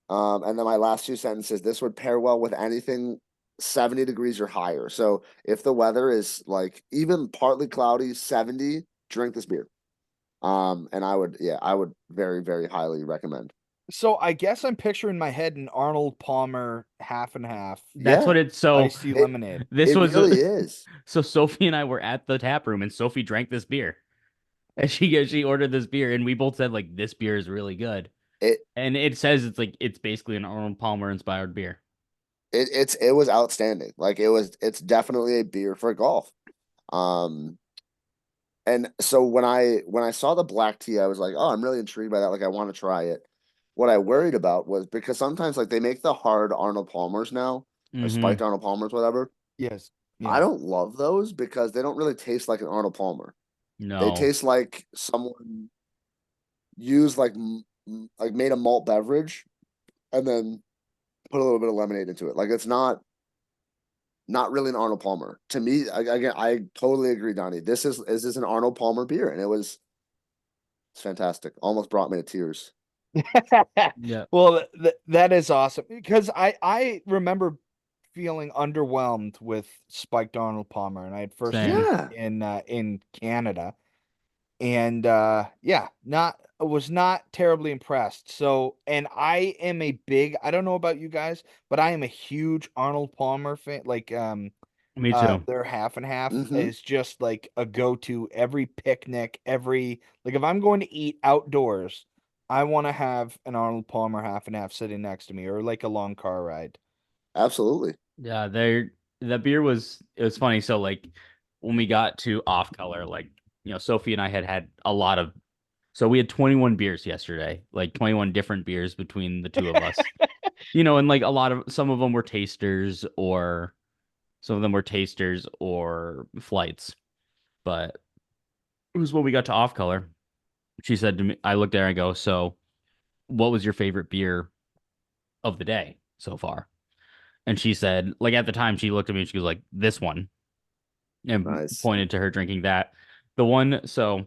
And then my last two sentences, this would pair well with anything 70 degrees or higher. So if the weather is like even partly cloudy, 70, drink this beer. And I would very, very highly recommend. So I guess I'm picturing in my head an Arnold Palmer half and half That's Yeah, what it's so iced tea it lemonade. this it was really is. so Sophie and I were at the tap room and Sophie drank this beer. And she ordered this beer and we both said like this beer is really good. It And it says it's like it's basically an Arnold Palmer inspired beer. it was outstanding. Like it's definitely a beer for golf. Um, and so when I saw the black tea, I was like, oh, I'm really intrigued by that. Like I want to try it. What I worried about was because sometimes like they make the hard Arnold Palmers now, or Mm-hmm. spiked Arnold Palmers, whatever. Yes. I Yeah. don't love those because they don't really taste like an Arnold Palmer. They No. taste like someone used like like made a malt beverage and then put a little bit of lemonade into it. Like it's not really an Arnold Palmer. To me, again, I totally agree, Donnie. This is an Arnold Palmer beer, and it's fantastic. Almost brought me to tears. Yeah. Well, that is awesome because I remember feeling underwhelmed with spiked Arnold Palmer, and I had first seen Same. it Yeah, in Canada, and yeah, not was not terribly impressed. So, and I am a big, I don't know about you guys, but I am a huge Arnold Palmer fan. Like Me too. their half and half mm-hmm, is just like a go-to every picnic, every like if I'm going to eat outdoors, I want to have an Arnold Palmer half and half sitting next to me or like a long car ride. absolutely. Yeah, the beer was it was funny. So like when we got to off color, like Sophie and I had a lot of so we had 21 beers yesterday, like 21 different beers between the two of us. And like a lot of some of them were tasters or some of them were tasters or flights. But it was when we got to off color. She said to me, I looked at her and go, so what was your favorite beer of the day so far? And she said, like at the time, she looked at me and she was like, this one, and Nice. pointed to her drinking that. The one, so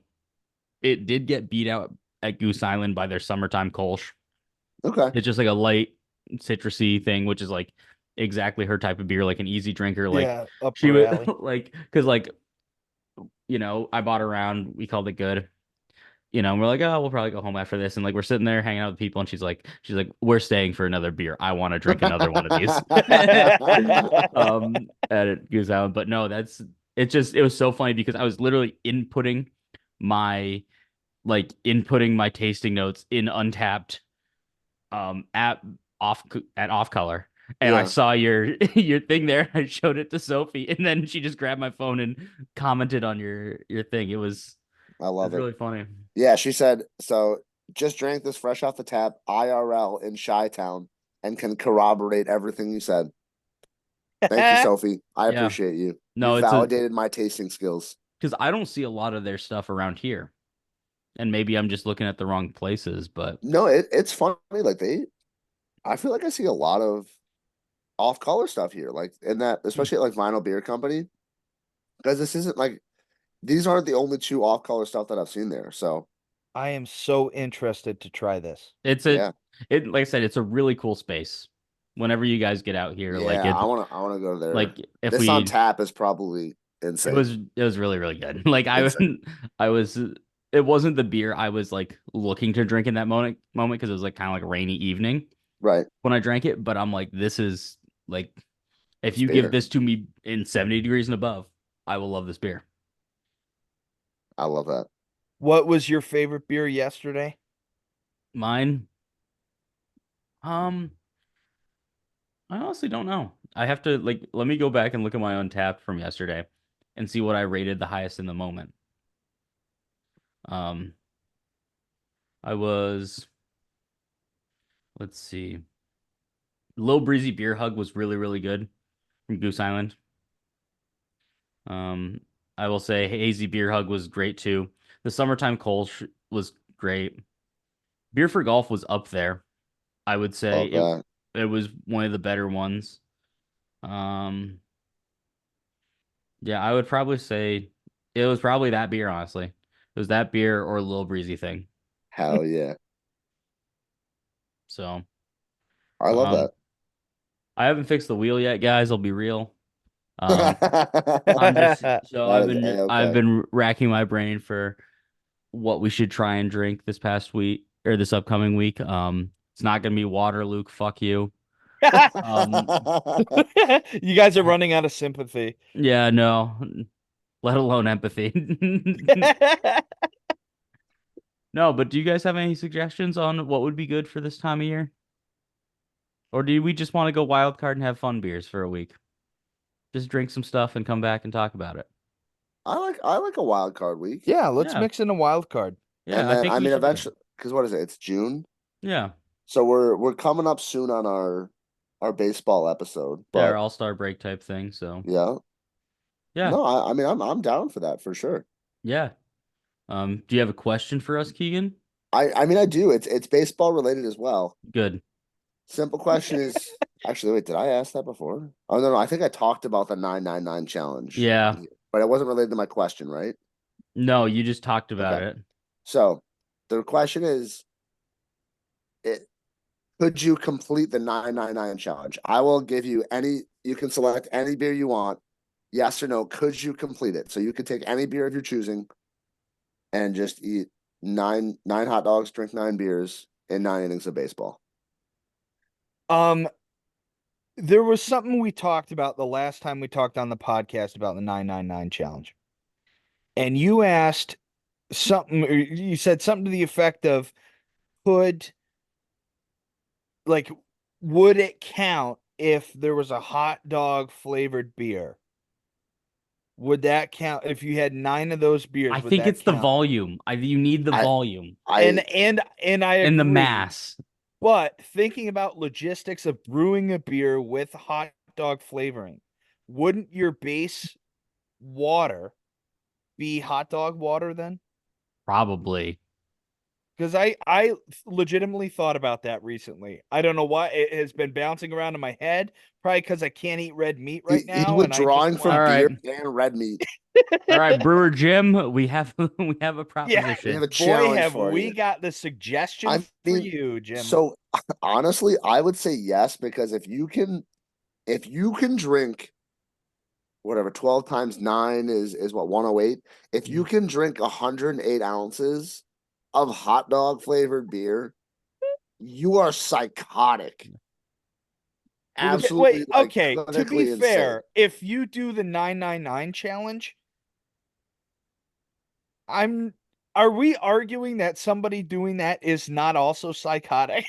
it did get beat out at Goose Island by their summertime Kolsch. Okay. It's just like a light citrusy thing, which is like exactly her type of beer, like an easy drinker. Like Yeah, she upper would alley. like, because like, I bought her around, we called it good. And we're like, oh, we'll probably go home after this. And like, we're sitting there hanging out with people, and she's like, we're staying for another beer. I want to drink another one of these. At it goes out, but no, it was so funny because I was literally my inputting my tasting notes in Untapped, at off color. And I Yeah, saw your your thing there. I showed it to Sophie, and then she just grabbed my phone and commented on your thing. It I was love it. really funny. Yeah, she said so. just drank this fresh off the tap, IRL in Chi-Town, and can corroborate everything you said. Thank you, Sophie. I Yeah. appreciate you. No, You it's validated my tasting skills. because I don't see a lot of their stuff around here. And maybe I'm just looking at the wrong places, but No, it's funny. Like I feel like I see a lot of off-color stuff here, like in that, especially at like Vinyl Beer Company, because this isn't like these aren't the only two off-color stuff that I've seen there. So I am so interested to try this. it's yeah, like I said, it's a really cool space. Whenever you guys get out here, like yeah, I wanna go there. like if This on we tap is probably it insane. was really really good. Like Insane. I was it wasn't the beer I was like looking to drink in that moment because it was like kind of like a rainy evening Right. when I drank it, but I'm like this is like if It's you give beer. this to me in 70 degrees and above, I will love this beer. I love that. What was your favorite beer yesterday? Mine, um, I honestly don't know. I have to like let me go back and look at my Untapped from yesterday and see what I rated the highest in the moment. Um, I was let's see. Low Breezy Beer Hug was really really good from Goose Island. Um, I will say Hazy Beer Hug was great too. The Summertime Kolsch was great. Beer for Golf was up there. I would say Love that. it was one of the better ones. Um, yeah, I would probably say it was probably that beer, honestly. It was that beer or a Little Breezy thing. Hell yeah. So, I love um, that. I haven't fixed the wheel yet, guys. I'll be real. Um, I'm just That so is I've A-okay. been racking my brain for what we should try and drink this past week or this upcoming week. It's not gonna be water, Luke. Fuck you. Um, You guys are running out of sympathy. yeah, no, let alone empathy. No, but do you guys have any suggestions on what would be good for this time of year? Or do we just want to go wild card and have fun beers for a week? Just drink some stuff and come back and talk about it. I like a wild card week. Yeah, let's Yeah, mix in a wild card. yeah, And I then think I we mean should do. eventually because what is it? It's June. Yeah, So we're coming up soon on our baseball episode. yeah, our But all-star break type thing. So yeah. yeah, No, I mean I'm down for that for sure. yeah. Do you have a question for us, Keegan? I mean I do. It's baseball related as well. Good. Simple question is actually wait, did I ask that before? Oh no, I think I talked about the 999 challenge. Yeah. But it wasn't related to my question, right? No, you just talked about Okay. it. So the question is it could you complete the 999 challenge? I will give you you can select any beer you want. Yes or no, could you complete it? So you could take any beer of your choosing and just eat nine hot dogs, drink 9 beers in 9 innings of baseball. Um, there was something we talked about the last time we talked on the podcast about the 999 challenge. And you asked something, or you said something to the effect of could like would it count if there was a hot dog flavored beer? Would that count if you had 9 of those I beers? Would think that it's the count? volume. You need the I volume And I and I and the agree. mass. But thinking about logistics of brewing a beer with hot dog flavoring, wouldn't your base water be hot dog water then? Probably. Because I legitimately thought about that recently. I don't know why it has been bouncing around in my head. Probably because I can't eat red meat right he's now, and I just withdrawing All from want. right. beer and red meat. All right, Brewer Jim, we have we have a Yeah, We have proposition. a boy, challenge have for we you. got the suggestion I for mean, you, Jim. so honestly, I would say yes because if you can drink whatever 12 times 9 is what 108. If you can drink 108 ounces of hot dog flavored beer, you are psychotic. Wait, Absolutely like okay. To be clinically insane. fair, if you do the 999 challenge, I'm are we arguing that somebody doing that is not also psychotic?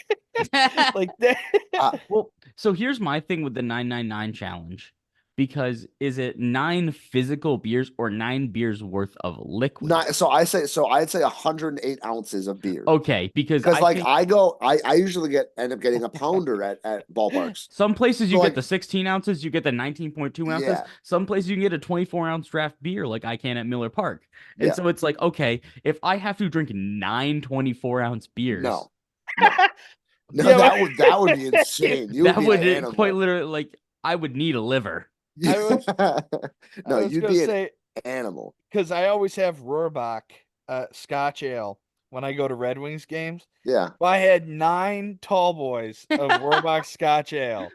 Like that. Uh, Well, so here's my thing with the 999 challenge. because is it 9 physical beers or 9 beers worth of liquid? Not so I'd say 108 ounces of beer. Okay, because Because I like think I usually end up getting a pounder at ballparks. some places you So, get like, the 16 ounces, you get the 19.2 ounces. Yeah. Some places you can get a 24-ounce draft beer like I can at Miller Park. And Yeah. so it's like, okay, if I have to drink 9 24-ounce beers, No. No, Yeah, that would be insane. You would that be would an animal. quite literally, like, I would need a liver. I was- No, I was you'd gonna be an say, animal. because I always have Rohrbach Scotch Ale when I go to Red Wings games. Yeah. Well, I had 9 tall boys of Rohrbach Scotch Ale.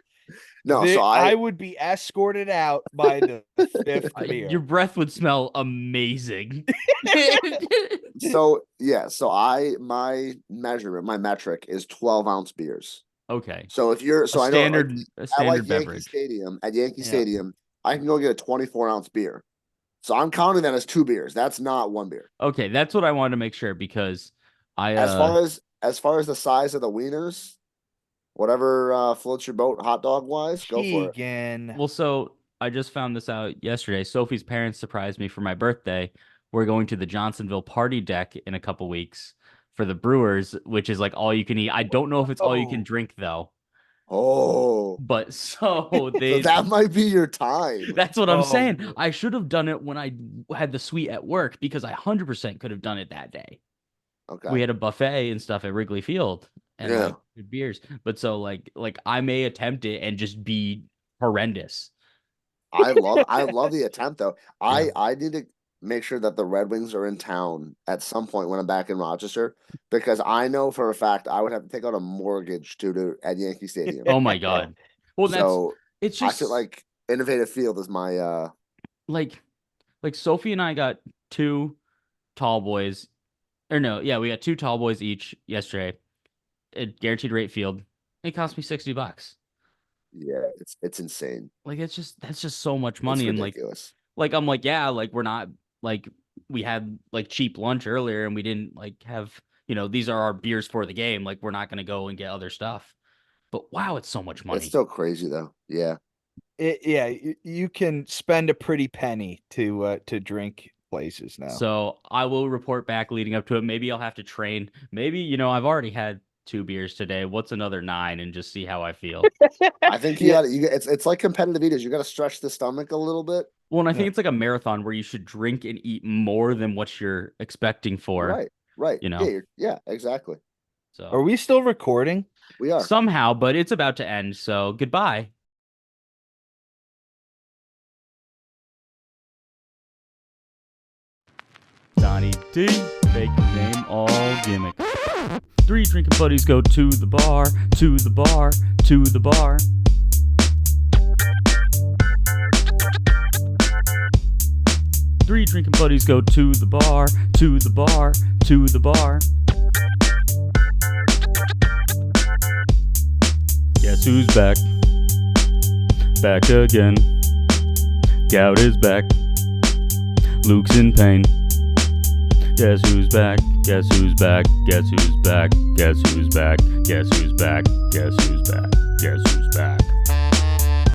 No, so I would be escorted out by the 5th beer. Your breath would smell amazing. so my metric is 12-ounce beers. Okay. So if you're A I know standard at standard Yankee beverage. Stadium at Yankee Yeah. Stadium, I can go get a 24-ounce beer. So I'm counting that as 2 beers. That's not 1 beer. Okay, that's what I wanted to make sure because I As far as the size of the wieners, whatever floats your boat hot dog wise, go for it. Keegan. well, so I just found this out yesterday. Sophie's parents surprised me for my birthday. We're going to the Johnsonville party deck in a couple weeks for the Brewers, which is like all you can eat. I don't know if it's all you can Oh. drink though. Oh, But so so they that might be your time. that's what I'm Oh. saying. I should have done it when I had the suite at work because I 100% could have done it that day. Okay. We had a buffet and stuff at Wrigley Field and Yeah. like good beers. But so like I may attempt it and just be horrendous. I love the attempt though. Yeah. I need to make sure that the Red Wings are in town at some point when I'm back in Rochester, because I know for a fact I would have to take out a mortgage to at Yankee Stadium. Oh my god. Well, So it's I just feel like Innovative Field is my like Sophie and I got 2 tall boys. Or no, yeah, we got 2 tall boys each yesterday at guaranteed rate field. It cost me $60. yeah, it's insane. Like that's just so much It's money and ridiculous. like I'm like, yeah, like we're not like we had like cheap lunch earlier and we didn't like have, these are our beers for the game. Like we're not gonna go and get other stuff. But wow, it's so much money. It's still crazy though. Yeah. You can spend a pretty penny to drink places now. So I will report back leading up to it. Maybe I'll have to train. Maybe, I've already had 2 beers today. What's another 9 and just see how I feel. I think it's like competitive eaters. You got to stretch the stomach a little bit. Well, and I think Yeah. it's like a marathon where you should drink and eat more than what you're expecting for. Right. You know. Yeah, exactly. So Are we still recording? We are. somehow, but it's about to end. So goodbye. Donny D, fake name, all gimmick. 3 drinking buddies go to the bar, to the bar, to the bar. Three drinking buddies go to the bar, to the bar, to the bar. Guess who's back? Back again. Gout is back. Luke's in pain. Guess who's back? Guess who's back? Guess who's back? Guess who's back? Guess who's back? Guess who's back? Guess who's